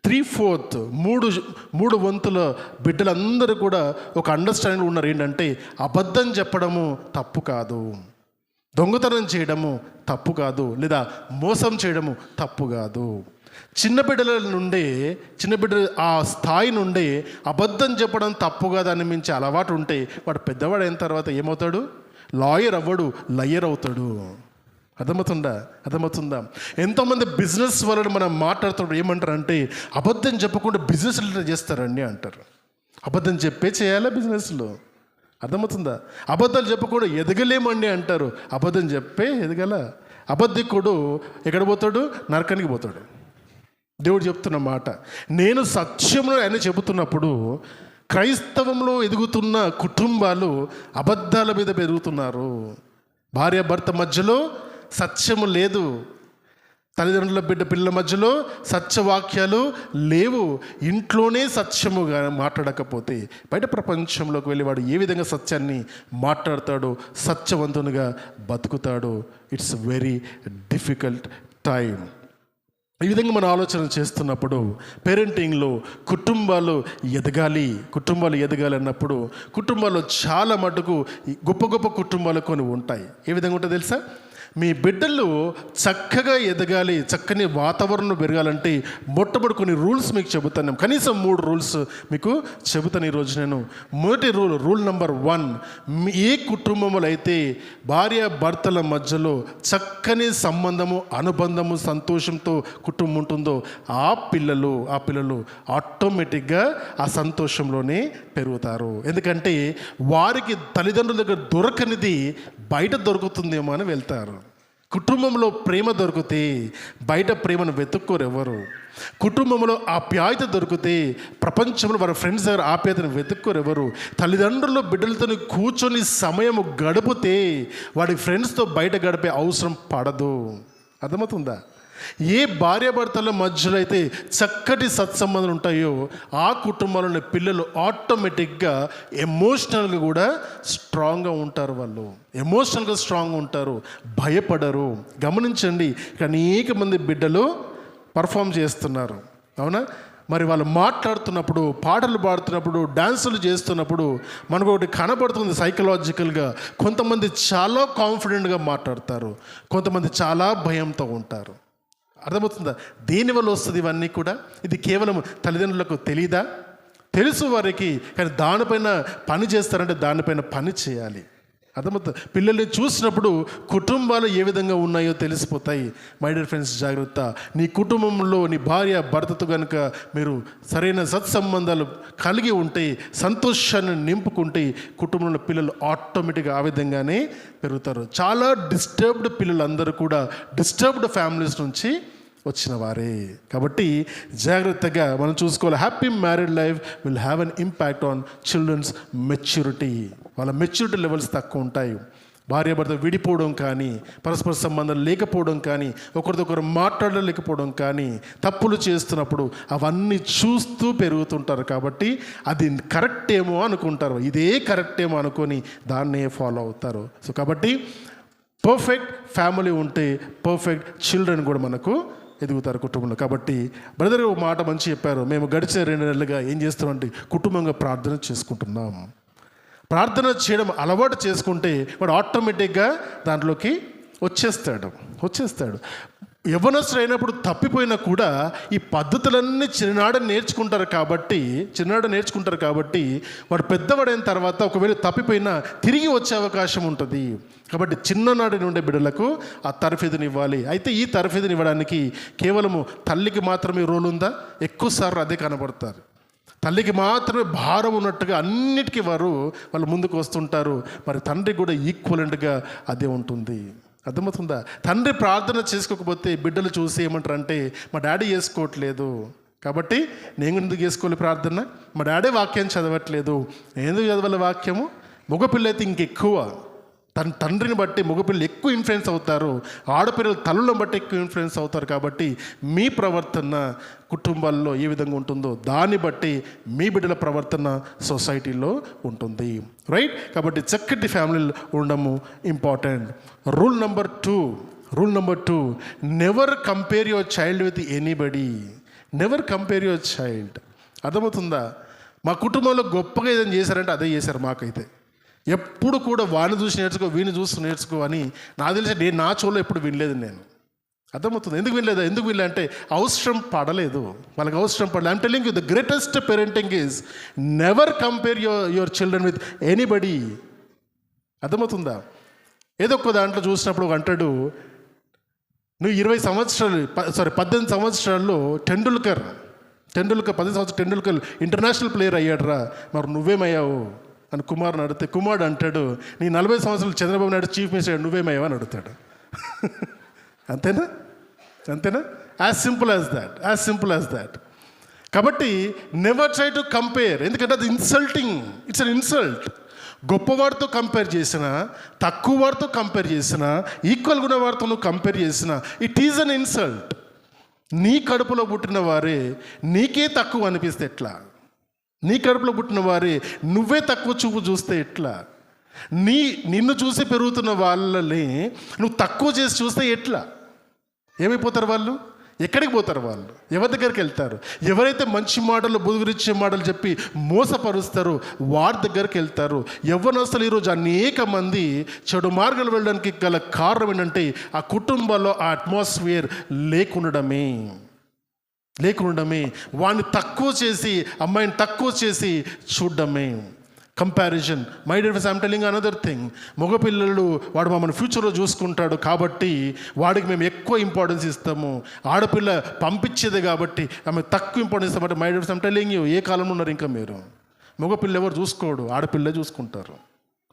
3/4 వంతుల బిడ్డలందరూ కూడా ఒక అండర్స్టాండింగ్ ఉన్నారు. ఏంటంటే అబద్ధం చెప్పడము తప్పు కాదు, దొంగతనం చేయడము తప్పు కాదు, లేదా మోసం చేయడము తప్పు కాదు. చిన్న బిడ్డల ఆ స్థాయి నుండి అబద్ధం చెప్పడం తప్పు కాదు అని మించి అలవాటు ఉంటే వాడు పెద్దవాడు అయిన తర్వాత ఏమవుతాడు? లాయర్ అవ్వడు, లయర్ అవుతాడు. అర్థమవుతుందా? ఎంతోమంది బిజినెస్ వాళ్ళని మనం మాట్లాడుతున్నప్పుడు ఏమంటారంటే అబద్ధం చెప్పకుండా బిజినెస్ చేస్తారండి అంటారు. అబద్ధం చెప్పే చేయాలా బిజినెస్లో? అర్థమవుతుందా? అబద్ధాలు చెప్పకుండా ఎదగలేమండి అంటారు. అబద్ధం చెప్పే ఎదగల. అబద్ధికుడు ఎక్కడ పోతాడు? నరకానికి పోతాడు. దేవుడు చెప్తున్న మాట, నేను సత్యంలో ఆయన చెబుతున్నప్పుడు క్రైస్తవంలో ఎదుగుతున్న కుటుంబాలు అబద్ధాల మీద పెరుగుతున్నారు. భార్యాభర్త మధ్యలో సత్యము లేదు, తల్లిదండ్రుల పిల్లల మధ్యలో సత్యవాక్యాలు లేవు. ఇంట్లోనే సత్యముగా మాట్లాడకపోతే బయట ప్రపంచంలోకి వెళ్ళి వాడు ఏ విధంగా సత్యాన్ని మాట్లాడతాడో, సత్యవంతునిగా బతుకుతాడో? It's very difficult time. ఈ విధంగా మనం ఆలోచన చేస్తున్నప్పుడు పేరెంటింగ్లో కుటుంబాలు ఎదగాలి అన్నప్పుడు కుటుంబాల్లో చాలా మటుకు గొప్ప కుటుంబాలు కొన్ని ఉంటాయి. ఏ విధంగా ఉంటుందో తెలుసా? మీ బిడ్డలు చక్కగా ఎదగాలి, చక్కని వాతావరణం పెరగాలంటే మొట్టమొదటి కొన్ని రూల్స్ మీకు చెబుతాను. కనీసం 3 రూల్స్ మీకు చెబుతాను ఈరోజు నేను. మొదటి రూల్ నెంబర్ 1, ఏ కుటుంబంలో అయితే భార్యాభర్తల మధ్యలో చక్కని సంబంధము, అనుబంధము, సంతోషంతో కుటుంబం ఉంటుందో ఆ పిల్లలు ఆటోమేటిక్గా ఆ సంతోషంలోనే పెరుగుతారు. ఎందుకంటే వారికి తల్లిదండ్రుల దగ్గర దొరకనిది బయట దొరుకుతుందేమో అని వెళ్తారు. కుటుంబంలో ప్రేమ దొరికితే బయట ప్రేమను వెతుక్కోరు ఎవరు. కుటుంబంలో ఆప్యాయత దొరికితే ప్రపంచంలో వారి ఫ్రెండ్స్ దగ్గర ఆప్యాయతను వెతుక్కోరు ఎవరు. తల్లిదండ్రులు బిడ్డలతో కూర్చొని సమయం గడిపితే వాడి ఫ్రెండ్స్తో బయట గడిపే అవసరం పడదు. అర్థమవుతుందా? ఏ భార్యాభర్తల మధ్యలో అయితే చక్కటి సత్సంబంధాలు ఉంటాయో ఆ కుటుంబంలోని పిల్లలు ఆటోమేటిక్గా ఎమోషనల్గా కూడా స్ట్రాంగ్గా ఉంటారు. వాళ్ళు ఎమోషనల్గా స్ట్రాంగ్గా ఉంటారు, భయపడరు. గమనించండి, ఇక్కడ అనేక మంది బిడ్డలు పర్ఫామ్ చేస్తున్నారు. అవునా? మరి వాళ్ళు మాట్లాడుతున్నప్పుడు, పాటలు పాడుతున్నప్పుడు, డాన్సులు చేస్తున్నప్పుడు మనకు ఒకటి కనబడుతుంది సైకలాజికల్గా. కొంతమంది చాలా కాన్ఫిడెంట్గా మాట్లాడతారు, కొంతమంది చాలా భయంతో ఉంటారు. అర్థమవుతుందా? దేనివల్ల వస్తుంది ఇవన్నీ కూడా? ఇది కేవలం తల్లిదండ్రులకు తెలీదా? తెలుసు వారికి, కానీ దానిపైన పని చేస్తారంటే దానిపైన పని చేయాలి. అర్థమవుతుంది? పిల్లల్ని చూసినప్పుడు కుటుంబాలు ఏ విధంగా ఉన్నాయో తెలిసిపోతాయి. మై డియర్ ఫ్రెండ్స్, జాగ్రత్త. నీ కుటుంబంలో నీ భార్య భర్తతో కనుక మీరు సరైన సత్సంబంధాలు కలిగి ఉంటే, సంతోషాన్ని నింపుకుంటే, కుటుంబంలో పిల్లలు ఆటోమేటిక్గా ఆ విధంగానే పెరుగుతారు. చాలా డిస్టర్బ్డ్ పిల్లలందరూ కూడా డిస్టర్బ్డ్ ఫ్యామిలీస్ నుంచి వచ్చిన వారే. కాబట్టి జాగ్రత్తగా మనం చూసుకోవాలి. Happy married life will have an impact on children's maturity. వాళ్ళ మెచ్యూరిటీ లెవెల్స్ తక్కువ ఉంటాయి. భార్యాభర్త విడిపోవడం కానీ, పరస్పర సంబంధం లేకపోవడం కానీ, ఒకరిదొకరు మాట్లాడలేకపోవడం కానీ, తప్పులు చేస్తున్నప్పుడు అవన్నీ చూస్తూ పెరుగుతుంటారు. కాబట్టి అది కరెక్ట్ ఏమో అనుకుంటారు, ఇదే కరెక్ట్ ఏమో అనుకొని దాన్నే ఫాలో అవుతారు. సో కాబట్టి పర్ఫెక్ట్ ఫ్యామిలీ ఉంటే పర్ఫెక్ట్ చిల్డ్రన్ కూడా మనకు ఎదుగుతారు కుటుంబంలో. కాబట్టి బ్రదర్ ఒక మాట మంచి చెప్పారు. మేము గడిచిన 2 నెలలుగా ఏం చేస్తామంటే కుటుంబంగా ప్రార్థన చేసుకుంటున్నాం. ప్రార్థన చేయడం అలవాటు చేసుకుంటే వాడు ఆటోమేటిక్గా దాంట్లోకి వచ్చేస్తాడు. యవ్వనస్తుడు అయినప్పుడు తప్పిపోయినా కూడా ఈ పద్ధతులన్నీ చిన్ననాడ నేర్చుకుంటారు కాబట్టి వాడు పెద్దవాడైన తర్వాత ఒకవేళ తప్పిపోయినా తిరిగి వచ్చే అవకాశం ఉంటుంది. కాబట్టి చిన్ననాటి నుండే బిడ్డలకు ఆ తరఫేదుని ఇవ్వాలి. అయితే ఈ తరఫేదుని ఇవ్వడానికి కేవలము తల్లికి మాత్రమే రోల్ ఉందా? ఎక్కువసార్లు అదే కనబడతారు. తల్లికి మాత్రమే భారం ఉన్నట్టుగా అన్నిటికీ వాళ్ళు ముందుకు వస్తుంటారు. మరి తండ్రి కూడా ఈక్వలెంట్గా అదే ఉంటుంది. అర్థమవుతుందా? తండ్రి ప్రార్థన చేసుకోకపోతే బిడ్డలు చూసి ఏమంటారంటే మా డాడీ చేసుకోవట్లేదు కాబట్టి నేను ఎందుకు చేసుకోవాలి ప్రార్థన, మా డాడీ వాక్యం చదవట్లేదు, ఎందుకు చదవాలి వాక్యము. మగపిల్ల అయితే ఇంకెక్కువ తండ్రిని బట్టి మగపిల్లలు ఎక్కువ ఇన్ఫ్లుయెన్స్ అవుతారు, ఆడపిల్లలు తల్లులను బట్టి ఎక్కువ ఇన్ఫ్లుయెన్స్ అవుతారు. కాబట్టి మీ ప్రవర్తన కుటుంబాల్లో ఏ విధంగా ఉంటుందో దాన్ని బట్టి మీ బిడ్డల ప్రవర్తన సొసైటీలో ఉంటుంది. రైట్? కాబట్టి చక్కటి ఫ్యామిలీలు ఉండము important. Rule number two, never compare your child with anybody. Never compare your child. అర్థమవుతుందా? మా కుటుంబంలో గొప్పగా ఏదైనా చేశారంటే అదే చేశారు. మాకైతే ఎప్పుడు కూడా వాడిని చూసి నేర్చుకో, వీడిని చూసి నేర్చుకో అని నాకు తెలిసి నా చెవులో ఎప్పుడు వినలేదు నేను. అర్థమవుతుంది? ఎందుకు వినలేదు అంటే అవసరం పడలేదు, వాళ్ళకి అవసరం పడలేదు. I'm telling you the greatest parenting is never compare your children with anybody. అర్థమవుతుందా? ఏదో ఒక దాంట్లో చూసినప్పుడు ఒక అంటాడు, నువ్వు 18 సంవత్సరాల్లో టెండూల్కర్ 10 సంవత్సరాలు టెండూల్కర్ ఇంటర్నేషనల్ ప్లేయర్ అయ్యాడురా, మరి నువ్వేమయ్యావు అని కుమారుని అడిగితే కుమారుడు అంటాడు, నీ 40 సంవత్సరాలు చంద్రబాబు నాయుడు చీఫ్ మినిస్టర్ నువ్వేమయ్యావు అని అడుగుతాడు. అంతేనా? As simple as that. కాబట్టి నెవర్ ట్రై టు కంపేర్, ఎందుకంటే అది ఇన్సల్టింగ్. It's an insult. గొప్పవాడితో కంపేర్ చేసినా, తక్కువ వాడితో కంపేర్ చేసినా, ఈక్వల్గా ఉన్న వారితో నువ్వు కంపేర్ చేసినా ఇట్ ఈజ్ అన్ ఇన్సల్ట్. నీ కడుపులో పుట్టిన వారే నీకే తక్కువ అనిపిస్తే ఎట్లా? నీ కడుపులో పుట్టిన వారే నువ్వే తక్కువ చూపు చూస్తే ఎట్లా? నిన్ను చూసి పెరుగుతున్న వాళ్ళని నువ్వు తక్కువ చేసి చూస్తే ఎట్లా? ఏమైపోతారు వాళ్ళు? ఎక్కడికి పోతారు వాళ్ళు? ఎవరి దగ్గరికి వెళ్తారు? ఎవరైతే మంచి మాటలు, బుదుగురిచ్చే మాటలు చెప్పి మోసపరుస్తారో వారి దగ్గరికి వెళ్తారు. యవ్వనస్తులు ఈరోజు అనేక మంది చెడు మార్గాలు వెళ్ళడానికి గల కారణం ఏంటంటే ఆ కుటుంబాల్లో ఆ అట్మాస్ఫియర్ లేకుండడమే. వాడిని తక్కువ చేసి, అమ్మాయిని తక్కువ చేసి చూడడమే. Comparison. My dear friends, I'm telling another thing. మగపిల్లలు వాడు మమ్మల్ని ఫ్యూచర్లో చూసుకుంటాడు కాబట్టి వాడికి మేము ఎక్కువ ఇంపార్టెన్స్ ఇస్తాము. ఆడపిల్ల పంపించేది కాబట్టి ఆమె తక్కువ ఇంపార్టెన్స్ ఇస్తామంటే my dear friends, I'm telling you, ఏ కాలంలో ఉన్నారు ఇంకా మీరు? మగపిల్ల ఎవరు చూసుకోడు, ఆడపిల్లే చూసుకుంటారు.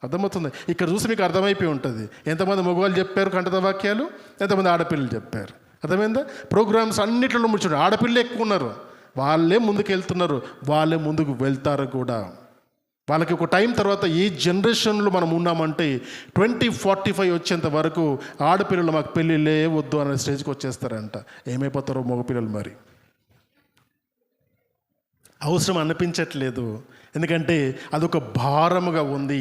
అర్థమవుతుంది? ఇక్కడ చూసి మీకు అర్థమైపోయి ఉంటుంది ఎంతమంది మగవాళ్ళు చెప్పారు కంటత వాక్యాలు, ఎంతమంది ఆడపిల్లలు చెప్పారు. అర్థమైందా? ప్రోగ్రామ్స్ అన్నింటిలో ముడిచాడు ఆడపిల్లలు ఎక్కువ ఉన్నారు, వాళ్ళే ముందుకు వెళ్తున్నారు, వాళ్ళే ముందుకు వెళ్తారు కూడా. వాళ్ళకి ఒక టైం తర్వాత ఈ జనరేషన్లో మనం ఉన్నామంటే 2045 వచ్చేంత వరకు ఆడపిల్లలు మాకు పెళ్ళిళ్ళే వద్దు అనే స్టేజ్కి వచ్చేస్తారంట. ఏమైపోతారో మగపిల్లలు మరి. అవసరం అనిపించట్లేదు, ఎందుకంటే అదొక భారముగా ఉంది.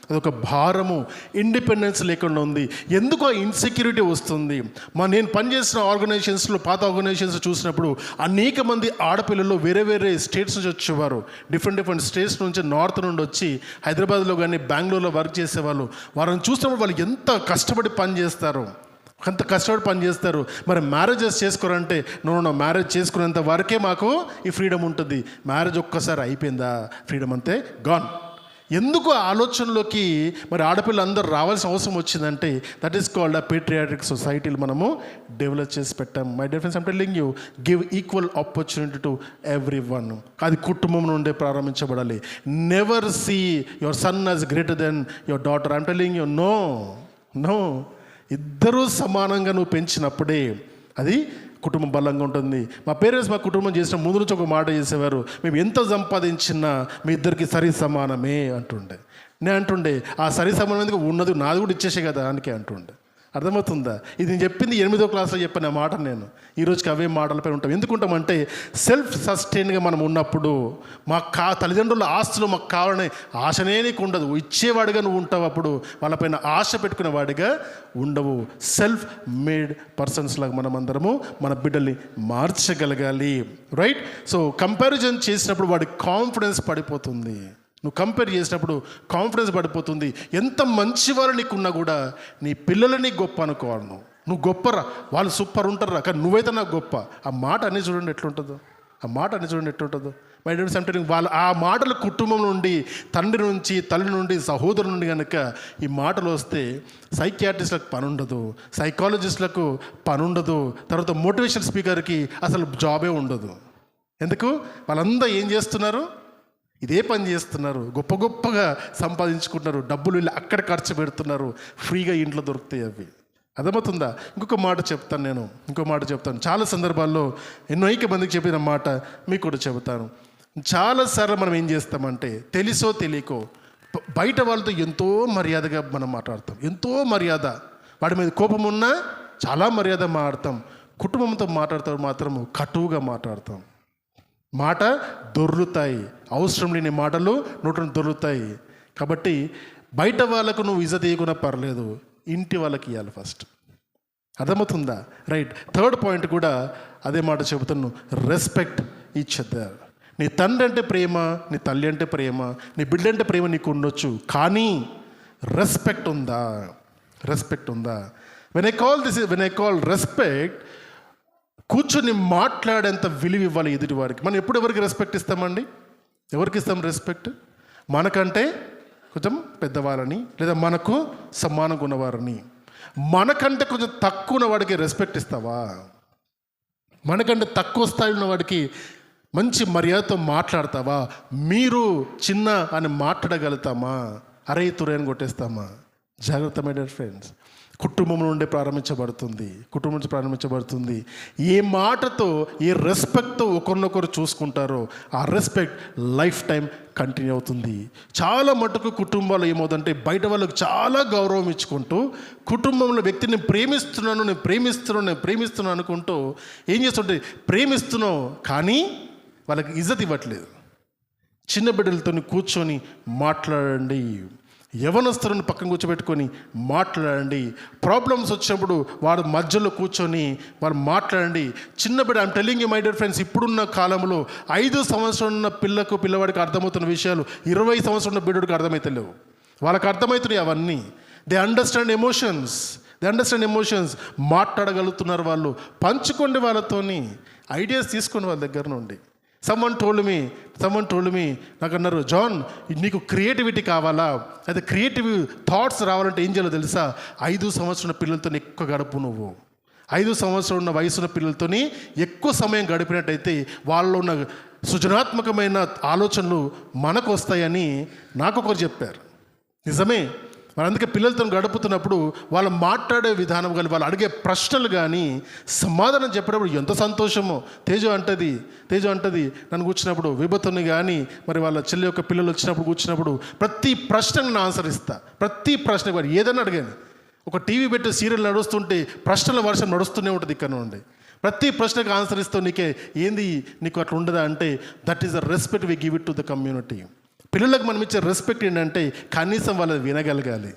అదొక భారము, ఇండిపెండెన్స్ లేకుండా ఉంది. ఎందుకు ఆ ఇన్సెక్యూరిటీ వస్తుంది? నేను పనిచేసిన ఆర్గనైజేషన్స్లో, పాత ఆర్గనైజేషన్స్ చూసినప్పుడు అనేక మంది ఆడపిల్లలు వేరే వేరే స్టేట్స్ నుంచి వచ్చేవారు. డిఫరెంట్ స్టేట్స్ నుంచి, నార్త్ నుండి వచ్చి హైదరాబాద్లో కానీ బెంగళూరులో వర్క్ చేసేవాళ్ళు. వారిని చూసినప్పుడు వాళ్ళు ఎంత కష్టపడి పని చేస్తారు, అంత కష్టపడి పని చేస్తారు. మరి మ్యారేజెస్ చేసుకోరంటే నో మ్యారేజ్ చేసుకునేంత వరకే మాకు ఈ ఫ్రీడమ్ ఉంటుంది. మ్యారేజ్ ఒక్కసారి అయిపోయిందా ఫ్రీడమ్ అంతే గాన్. ఎందుకు ఆలోచనలోకి మరి ఆడపిల్లలందరూ రావాల్సిన అవసరం వచ్చిందంటే that is called a patriotic సొసైటీలు మనము డెవలప్ చేసి పెట్టాం. My dear friends, I'm telling you, give equal opportunity to every one. అది కుటుంబం నుండే ప్రారంభించబడాలి. Never see your son as greater than your daughter. I'm telling you, no. ఇద్దరూ సమానంగా నువ్వు పెంచినప్పుడే అది కుటుంబం బలంగా ఉంటుంది. మా పేరెంట్స్ మా కుటుంబం చేసిన ముందు నుంచి ఒక మాట చేసేవారు, మేము ఎంత సంపాదించినా మీ ఇద్దరికి సరి సమానమే అంటుండే. నేను అంటుండే ఆ సరి సమానం ఉన్నది నాది కూడా ఇచ్చేసే కదా అందుకే అంటుండే. అర్థమవుతుందా? ఇది నేను చెప్పింది 8వ క్లాస్లో చెప్పిన మాట. నేను ఈరోజుకి అవే మాటలపై ఉంటాం. ఎందుకుంటామంటే సెల్ఫ్ సస్టైన్గా మనం ఉన్నప్పుడు తల్లిదండ్రుల ఆస్తులు మాకు కావాలనే ఆశనే నీకు ఉండదు. ఇచ్చేవాడిగా నువ్వు ఉంటావు. అప్పుడు వాళ్ళపైన ఆశ పెట్టుకునేవాడిగా ఉండవు. సెల్ఫ్ మేడ్ పర్సన్స్ లాగా మనం అందరము మన బిడ్డల్ని మార్చగలగాలి. రైట్? సో కంపారిజన్ చేసినప్పుడు వాడి కాన్ఫిడెన్స్ పడిపోతుంది. నువ్వు కంపేర్ చేసినప్పుడు కాన్ఫిడెన్స్ పడిపోతుంది. ఎంత మంచివారు నీకున్నా కూడా నీ పిల్లలని గొప్ప అనుకోవాలి. నువ్వు గొప్పరా, వాళ్ళు సూపర్ ఉంటారా, కానీ నువ్వైతే నాకు గొప్ప. ఆ మాట అన్నీ చూడండి ఎట్లుంటుందో. మై డియర్ ఫ్రెండ్స్, వాళ్ళు ఆ మాటలు కుటుంబం నుండి, తండ్రి నుంచి, తల్లి నుండి, సహోదరు నుండి కనుక ఈ మాటలు వస్తే సైకియాట్రిస్ట్లకు పని ఉండదు, సైకాలజిస్టులకు పని ఉండదు, తర్వాత మోటివేషన్ స్పీకర్కి అసలు జాబే ఉండదు. ఎందుకు? వాళ్ళంతా ఏం చేస్తున్నారు? ఇదే పని చేస్తున్నారు. గొప్పగా సంపాదించుకుంటున్నారు. డబ్బులు వెళ్ళి అక్కడ ఖర్చు పెడుతున్నారు. ఫ్రీగా ఇంట్లో దొరుకుతాయి అవి. అర్థమవుతుందా? ఇంకో మాట చెప్తాను. చాలా సందర్భాల్లో అనేక మందికి చెప్పిన మాట మీకు కూడా చెబుతాను. చాలాసార్లు మనం ఏం చేస్తామంటే తెలిసో తెలియకో బయట వాళ్ళతో ఎంతో మర్యాదగా మనం మాట్లాడతాం. ఎంతో మర్యాద, వాడి మీద కోపం ఉన్నా చాలా మర్యాద మాట్లాడతాం. కుటుంబంతో మాట్లాడతాం మాత్రం కటువుగా మాట్లాడతాం. మాట దొర్లుతాయి. అవసరం లేని మాటలు నోటిని దొర్లుతాయి. కాబట్టి బయట వాళ్ళకు నువ్వు ఇజ్జత్ ఇవ్వకుండా పర్లేదు, ఇంటి వాళ్ళకి ఇవ్వాలి ఫస్ట్. అర్థమవుతుందా? రైట్. 3rd పాయింట్ కూడా అదే మాట చెబుతున్నాను. Respect each other. నీ తండ్రి అంటే ప్రేమ, నీ తల్లి అంటే ప్రేమ, నీ బిడ్డ అంటే ప్రేమ నీకు ఉండొచ్చు, కానీ రెస్పెక్ట్ ఉందా? వెన్ ఐ కాల్ రెస్పెక్ట్, కూర్చొని మాట్లాడేంత విలువ ఇవ్వాలి ఎదుటి వారికి. మనం ఎప్పుడు ఎవరికి రెస్పెక్ట్ ఇస్తామండి? ఎవరికి ఇస్తాం రెస్పెక్ట్? మనకంటే కొంచెం పెద్దవాళ్ళని, లేదా మనకు సమానంగా ఉన్నవారిని. మనకంటే కొంచెం తక్కువ ఉన్న వాడికి రెస్పెక్ట్ ఇస్తావా? మనకంటే తక్కువ స్థాయి ఉన్న వాడికి మంచి మర్యాదతో మాట్లాడతావా? మీరు చిన్న అని మాట్లాడగలుగుతామా? అరే తురే అని కొట్టేస్తామా? జాగ్రత్త మై డియర్ ఫ్రెండ్స్. కుటుంబం నుండి ప్రారంభించబడుతుంది. ఏ మాటతో, ఏ రెస్పెక్ట్తో ఒకరినొకరు చూసుకుంటారో ఆ రెస్పెక్ట్ లైఫ్ టైం కంటిన్యూ అవుతుంది. చాలా మటుకు కుటుంబాలు ఏమవుతుందంటే బయట వాళ్ళకు చాలా గౌరవం ఇచ్చుకుంటూ కుటుంబంలో వ్యక్తిని ప్రేమిస్తున్నాను అనుకుంటూ ఏం చేస్తుంటే ప్రేమిస్తున్నావు కానీ వాళ్ళకి ఇజ్జత్ ఇవ్వట్లేదు. చిన్న బిడ్డలతో కూర్చొని మాట్లాడండి. యవనస్తులను పక్కన కూర్చోబెట్టుకొని మాట్లాడండి. ప్రాబ్లమ్స్ వచ్చినప్పుడు వాడు మధ్యలో కూర్చొని వాళ్ళు మాట్లాడండి. చిన్న బిడ్డ, I'm telling you my dear friends, ఇప్పుడున్న కాలంలో 5 సంవత్సరాలు ఉన్న పిల్లవాడికి అర్థమవుతున్న విషయాలు 20 సంవత్సరాలు ఉన్న బిడ్డడికి అర్థమవుతలేవు. వాళ్ళకి అర్థమవుతున్నాయి అవన్నీ. They understand emotions. మాట్లాడగలుగుతున్నారు వాళ్ళు. పంచుకోండి వాళ్ళతోని, ఐడియాస్ తీసుకోండి వాళ్ళ దగ్గర నుండి. సమ్మన్ టోల్డ్ మీ నాకు అన్నారు, జాన్ నీకు క్రియేటివిటీ కావాలా, అయితే క్రియేటివ్ థాట్స్ రావాలంటే ఏం చేయాలో తెలుసా? 5 సంవత్సరాల పిల్లలతో ఎక్కువ గడుపు. నువ్వు 5 సంవత్సరాలు ఉన్న వయసున్న పిల్లలతో ఎక్కువ సమయం గడిపినట్టయితే వాళ్ళలో ఉన్న సృజనాత్మకమైన ఆలోచనలు మనకు వస్తాయని నాకు ఒకరు చెప్పారు. నిజమే. మరి అందుకే పిల్లలతో గడుపుతున్నప్పుడు వాళ్ళు మాట్లాడే విధానం కానీ, వాళ్ళు అడిగే ప్రశ్నలు కానీ, సమాధానం చెప్పినప్పుడు ఎంత సంతోషమో. తేజు అంటది నన్ను కూర్చున్నప్పుడు, విభతుని కానీ మరి వాళ్ళ చెల్లి యొక్క పిల్లలు కూర్చున్నప్పుడు ప్రతి ప్రశ్నకు నేను ఆన్సర్ ఇస్తా. ప్రతి ప్రశ్నకు వాడు ఏదైనా అడిగాను. ఒక టీవీ పెట్టి సీరియల్ నడుస్తుంటే ప్రశ్నల వర్షం నడుస్తూనే ఉంటుంది ఇక్కడ నుండి. ప్రతి ప్రశ్నకు ఆన్సర్ ఇస్తూ నీకు అట్లా ఉండదా అంటే that is the respect we give it to the community. పిల్లలకు మనం ఇచ్చే రెస్పెక్ట్ ఏంటంటే కనీసం వాళ్ళు వినగలగాలి.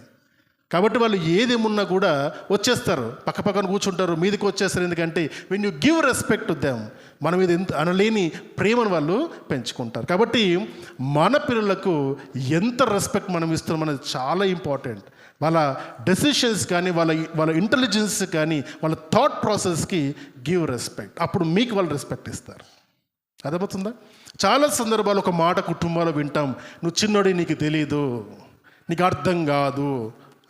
కాబట్టి వాళ్ళు ఏదేమున్నా కూడా వచ్చేస్తారు, పక్క పక్కన కూర్చుంటారు, మీదకి వచ్చేస్తారు. ఎందుకంటే when you give respect to them, మన మీద ఎంత అనలేని ప్రేమను వాళ్ళు పెంచుకుంటారు. కాబట్టి మన పిల్లలకు ఎంత రెస్పెక్ట్ మనం ఇస్తున్నాం అనేది చాలా ఇంపార్టెంట్. వాళ్ళ డెసిషన్స్ కానీ వాళ్ళ ఇంటెలిజెన్స్ కానీ వాళ్ళ థాట్ ప్రాసెస్కి గివ్ రెస్పెక్ట్. అప్పుడు మీకు వాళ్ళు రెస్పెక్ట్ ఇస్తారు. అర్థమవుతుందా? చాలా సందర్భాలు ఒక మాట కుటుంబాలు వింటాం, నువ్వు చిన్నోడి, నీకు తెలీదు, నీకు అర్థం కాదు.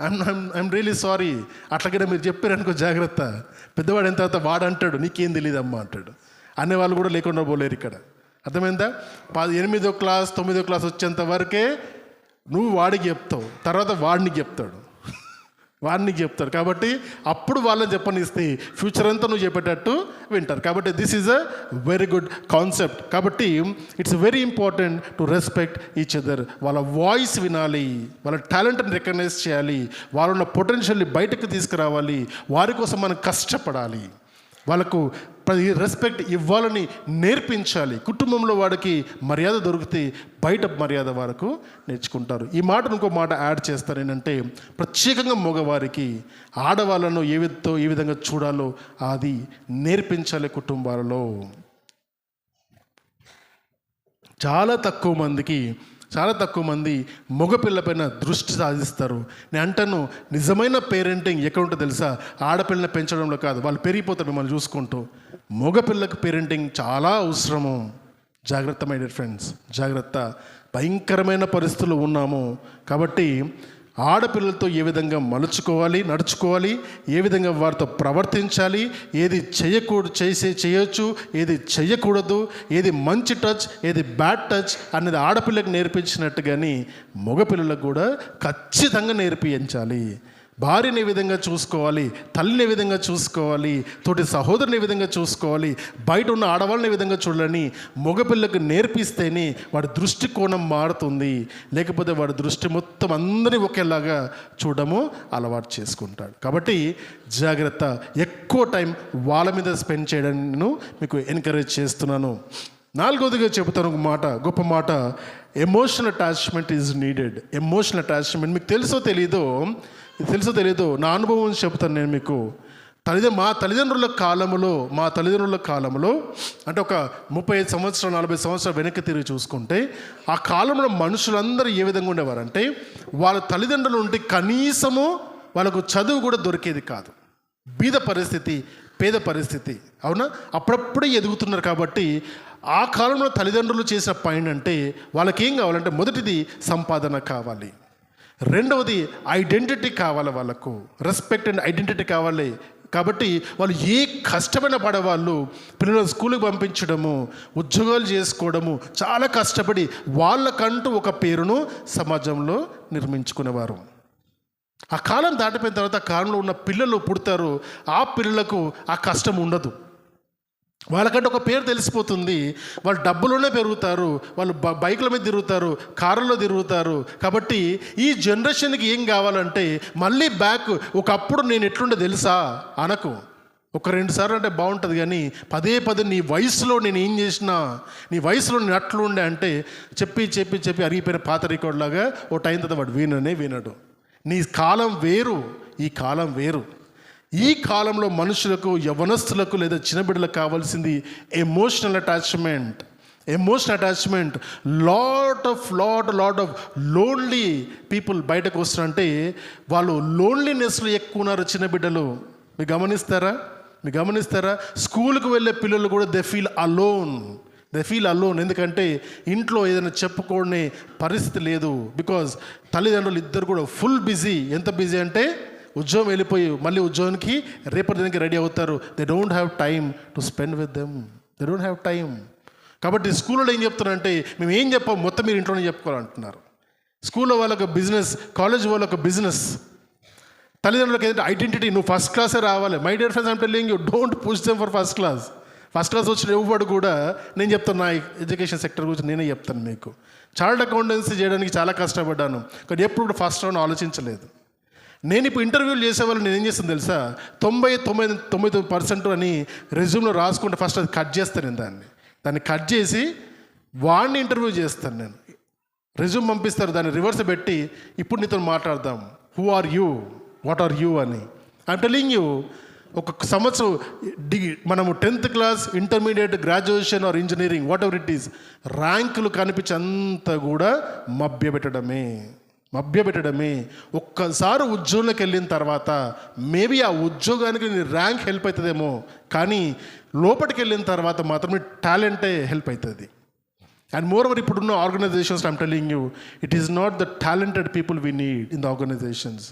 I'm really sorry. అట్లాగే మీరు చెప్పారనుకో జాగ్రత్త, పెద్దవాడు అయిన తర్వాత వాడు అంటాడు నీకేం తెలియదమ్మా అంటాడు. అనేవాళ్ళు కూడా లేకుండా పోలేరు ఇక్కడ. అర్థమైందా? 8వ క్లాస్ 9వ క్లాస్ వచ్చేంత వరకే నువ్వు వాడికి చెప్తావు, తర్వాత వాడికి చెప్తాడు. కాబట్టి అప్పుడు వాళ్ళని చెప్పనిస్తే ఫ్యూచర్ అంతా నువ్వు చెప్పేటట్టు వింటారు. కాబట్టి this is a very good concept. కాబట్టి it's very important to respect each other. వాళ్ళ వాయిస్ వినాలి, వాళ్ళ టాలెంట్ని రికగ్నైజ్ చేయాలి, వాళ్ళ పొటెన్షియల్ని బయటకు తీసుకురావాలి, వారి కోసం మనం కష్టపడాలి, వాళ్ళకు రెస్పెక్ట్ ఇవ్వాలని నేర్పించాలి. కుటుంబంలో వాడికి మర్యాద దొరికితే బయట మర్యాద వరకు నేర్చుకుంటారు. ఈ మాటను ఇంకో మాట యాడ్ చేస్తారు, ఏంటంటే ప్రత్యేకంగా మగవారికి ఆడవాళ్ళను ఏ విధంగా చూడాలో అది నేర్పించాలి కుటుంబాలలో. చాలా తక్కువ మంది మగపిల్లపైన దృష్టి సాధిస్తారు. నేను అంటాను, నిజమైన పేరెంటింగ్ ఎక్కడ ఉంటుందో తెలుసా? ఆడపిల్లని పెంచడంలో కాదు, వాళ్ళు పెరిగిపోతారు మిమ్మల్ని చూసుకుంటూ. మగపిల్లకు పేరెంటింగ్ చాలా అవసరము. జాగ్రత్త మై డియర్ ఫ్రెండ్స్, జాగ్రత్త. భయంకరమైన పరిస్థితులు ఉన్నాము. కాబట్టి ఆడపిల్లలతో ఏ విధంగా నడుచుకోవాలి, ఏ విధంగా వారితో ప్రవర్తించాలి, ఏది చేయొచ్చు, ఏది చేయకూడదు, ఏది మంచి టచ్, ఏది బ్యాడ్ టచ్ అనేది ఆడపిల్లకి నేర్పించినట్టుగాని మగపిల్లలకు కూడా ఖచ్చితంగా నేర్పించాలి. భార్యని ఏ విధంగా చూసుకోవాలి, తల్లిని ఏ విధంగా చూసుకోవాలి, తోటి సహోదరుని ఏ విధంగా చూసుకోవాలి, బయట ఉన్న ఆడవాళ్ళని ఏ విధంగా చూడాలని మగపిల్లకు నేర్పిస్తేనే వాడి దృష్టికోణం మారుతుంది. లేకపోతే వాడి దృష్టి మొత్తం అందరినీ ఒకేలాగా చూడము అలవాటు చేసుకుంటాడు. కాబట్టి జాగ్రత్త. ఎక్కువ టైం వాళ్ళ మీద స్పెండ్ చేయడానికి నేను మీకు ఎంకరేజ్ చేస్తున్నాను. 4వదిగా చెబుతాను ఒక మాట, గొప్ప మాట, emotional attachment is needed. Emotional attachment మీకు తెలుసో తెలీదో నా అనుభవం చెప్తాను నేను మీకు. మా తల్లిదండ్రుల కాలంలో అంటే ఒక 35 సంవత్సరాలు 40 సంవత్సరాలు వెనక్కి తిరిగి చూసుకుంటే ఆ కాలంలో మనుషులందరూ ఏ విధంగా ఉండేవారంటే వాళ్ళ తల్లిదండ్రులు ఉంటే కనీసము వాళ్ళకు చదువు కూడా దొరికేది కాదు. పేద పరిస్థితి అవునా? అప్పుడప్పుడే ఎదుగుతున్నారు. కాబట్టి ఆ కాలంలో తల్లిదండ్రులు చేసిన పైన అంటే వాళ్ళకేం కావాలంటే మొదటిది సంపాదన కావాలి, రెండవది ఐడెంటిటీ కావాలి, వాళ్ళకు రెస్పెక్ట్ అండ్ ఐడెంటిటీ కావాలి. కాబట్టి వాళ్ళు ఏ కష్టమైన పడేవాళ్ళు పిల్లలను స్కూల్కి పంపించడము, ఉద్యోగాలు చేసుకోవడము, చాలా కష్టపడి వాళ్ళకంటూ ఒక పేరును సమాజంలో నిర్మించుకునేవారు. ఆ కాలం దాటిపోయిన తర్వాత ఆ కాలంలో ఉన్న పిల్లలు పుడతారు, ఆ పిల్లలకు ఆ కష్టం ఉండదు. వాళ్ళకంటే ఒక పేరు తెలిసిపోతుంది. వాళ్ళు డబ్బులోనే పెరుగుతారు, వాళ్ళు బైకుల మీద తిరుగుతారు, కార్లలో తిరుగుతారు. కాబట్టి ఈ జనరేషన్కి ఏం కావాలంటే మళ్ళీ బ్యాక్, ఒకప్పుడు నేను ఎట్లుండే తెలుసా అనకు. ఒక 2 సార్లు అంటే బాగుంటుంది, కానీ పదే నీ వయసులో నేను ఏం చేసినా, నీ వయసులో నేను అట్లుండే అంటే చెప్పి అరిగిపోయిన పాత రికార్డ్ లాగా ఓ టైం తర్వాత వాడు వినడు. నీ కాలం వేరు, ఈ కాలం వేరు. ఈ కాలంలో మనుషులకు, యవ్వనస్తులకు లేదా చిన్నబిడ్డలకు కావాల్సింది emotional attachment. Lot of lonely people బయటకు వస్తున్నారంటే వాళ్ళు లోన్లీనెస్లో ఎక్కువ ఉన్నారు చిన్నబిడ్డలు. మీరు గమనిస్తారా? స్కూల్కి వెళ్ళే పిల్లలు కూడా దే ఫీల్ అలోన్. ఎందుకంటే ఇంట్లో ఏదైనా చెప్పుకోనే పరిస్థితి లేదు. బికాజ్ తల్లిదండ్రులు ఇద్దరు కూడా ఫుల్ బిజీ. ఎంత బిజీ అంటే ఉద్యోగం వెళ్ళిపోయి మళ్ళీ ఉద్యోగానికి రేపటి దినకి రెడీ అవుతారు. They don't have time to spend with them. కాబట్టి స్కూల్లో ఏం చెప్తున్నారంటే మేము ఏం చెప్పాం, మొత్తం మీరు ఇంట్లోనే చెప్పుకోవాలంటున్నారు. స్కూల్లో వాళ్ళొక బిజినెస్, కాలేజ్ వాళ్ళొక బిజినెస్, తల్లిదండ్రులకు ఏంటంటే ఐడెంటిటీ, నువ్వు ఫస్ట్ క్లాసే రావాలి. My dear friends, I'm telling you, don't push them for first class వచ్చిన ఇవ్వడు కూడా. నేను చెప్తాను, నా ఎడ్యుకేషన్ సెక్టర్ గురించి నేనే చెప్తాను మీకు. చార్టర్డ్ అకౌంటెన్సీ చేయడానికి చాలా కష్టపడ్డాను, కానీ ఎప్పుడు ఫస్ట్ రౌండ్ ఆలోచించలేదు. నేను ఇప్పుడు ఇంటర్వ్యూలు చేసేవాళ్ళు నేను ఏం చేస్తాను తెలుసా, 99% అని రెజ్యూమ్లో రాసుకుంటే ఫస్ట్ అది కట్ చేస్తాను. నేను దాన్ని కట్ చేసి వాడిని ఇంటర్వ్యూ చేస్తాను. నేను రెజ్యూమ్ పంపిస్తారు, దాన్ని రివర్స్ పెట్టి ఇప్పుడు నీతో మాట్లాడదాం, who are you, what are you అని. ఐఎమ్ టెలింగ్ యూ, ఒక సంవత్సరం మనము 10th class, intermediate, graduation or engineering, whatever it is, ర్యాంకులు కనిపించంతా కూడా మభ్యపెట్టడమే. ఒక్కసారి ఉద్యోగంలోకి వెళ్ళిన తర్వాత మేబీ ఆ ఉద్యోగానికి నీ ర్యాంక్ హెల్ప్ అవుతుందేమో, కానీ లోపలికి వెళ్ళిన తర్వాత మాత్రం నీ టాలెంటే హెల్ప్ అవుతుంది. అండ్ మోర్ ఓవర్ ఇప్పుడున్న organizations, I'm telling you, it is not the talented people we need in the organizations.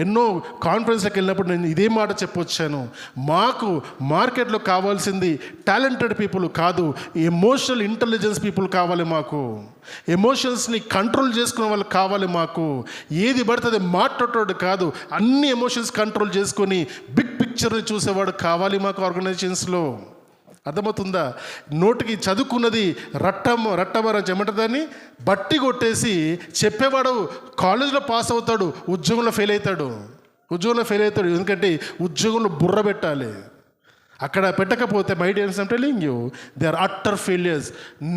ఎన్నో కాన్ఫరెన్స్లకు వెళ్ళినప్పుడు నేను ఇదే మాట చెప్పొచ్చాను, మాకు మార్కెట్లో కావాల్సింది టాలెంటెడ్ పీపుల్ కాదు, ఎమోషనల్ ఇంటెలిజెన్స్ పీపుల్ కావాలి. మాకు ఎమోషన్స్ని కంట్రోల్ చేసుకునే వాళ్ళు కావాలి. మాకు ఏది పడుతుంది మాట్లాడేవాడు కాదు, అన్ని ఎమోషన్స్ కంట్రోల్ చేసుకొని బిగ్ పిక్చర్ని చూసేవాడు కావాలి మాకు ఆర్గనైజేషన్స్లో. అర్థమవుతుందా? నోటికి చదువుకున్నది రట్టమర చెమటదాన్ని బట్టి కొట్టేసి చెప్పేవాడు కాలేజీలో పాస్ అవుతాడు, ఉద్యోగంలో ఫెయిల్ అవుతాడు. ఎందుకంటే ఉద్యోగంలో బుర్ర పెట్టాలి. అక్కడ పెట్టకపోతే my dears I'm telling you, they are utter failures.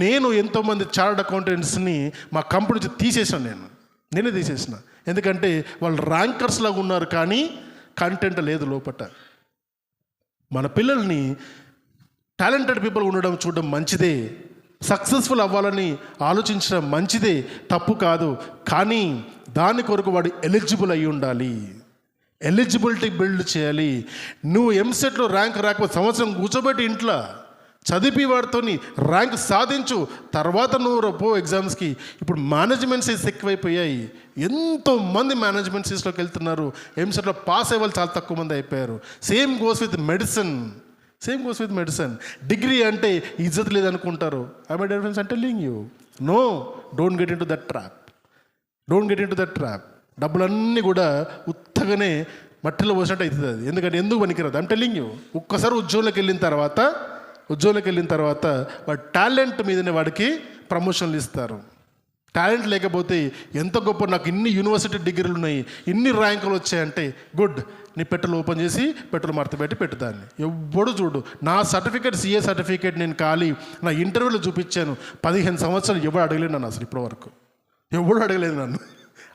నేను ఎంతోమంది చార్టర్డ్ అకౌంటెంట్స్ని మా కంపెనీ నుంచి తీసేసాను. నేనే తీసేసిన. ఎందుకంటే వాళ్ళు ర్యాంకర్స్ లాగా ఉన్నారు, కానీ కంటెంట్ లేదు లోపట. మన పిల్లల్ని టాలెంటెడ్ పీపుల్ ఉండడం చూడడం మంచిదే, సక్సెస్ఫుల్ అవ్వాలని ఆలోచించడం మంచిదే, తప్పు కాదు. కానీ దాని కొరకు వాడు ఎలిజిబుల్ అయి ఉండాలి, ఎలిజిబిలిటీ బిల్డ్ చేయాలి. నువ్వు ఎంసెట్లో ర్యాంక్ రాకపోతే సంవత్సరం కూర్చోబెట్టి ఇంట్లో చదివి వాడితో ర్యాంక్ సాధించు, తర్వాత నువ్వు పో ఎగ్జామ్స్కి. ఇప్పుడు మేనేజ్మెంట్ సీట్స్ ఎక్కువైపోయాయి, ఎంతోమంది మేనేజ్మెంట్ సీట్స్లోకి వెళ్తున్నారు. ఎంసెట్లో పాస్ అయ్యే వాళ్ళు చాలా తక్కువ మంది అయిపోయారు. Same goes with medicine. Degree అంటే ఇజ్జత్ లేదనుకుంటారు. I my dear friends, I'm telling you, no, don't get into that trap. డబ్బులన్నీ కూడా ఉత్తగానే మట్టిలో పోసినట్టు అవుతుంది అది. ఎందుకు పనికిరాదు. ఐమ్ టెల్లింగ్ యూ, ఒక్కసారి ఉద్యోగంలోకి వెళ్ళిన తర్వాత వాడి టాలెంట్ మీదనే వాడికి ప్రమోషన్లు ఇస్తారు. టాలెంట్ లేకపోతే ఎంత గొప్ప, నాకు ఇన్ని యూనివర్సిటీ డిగ్రీలు ఉన్నాయి, ఇన్ని ర్యాంకులు వచ్చాయంటే గుడ్, నీ పెట్రోల్ ఓపెన్ చేసి పెట్రోల్ మడత పెట్టి పెట్టుదాన్ని. ఎవ్వడు చూడు. నా సర్టిఫికేట్, సిఏ సర్టిఫికేట్ నేను ఖాళీ నా ఇంటర్వ్యూలో చూపించాను. 15 సంవత్సరాలు ఎవడు అడగలేదు నన్ను, అసలు ఇప్పటివరకు ఎవడు అడగలేదు నన్ను.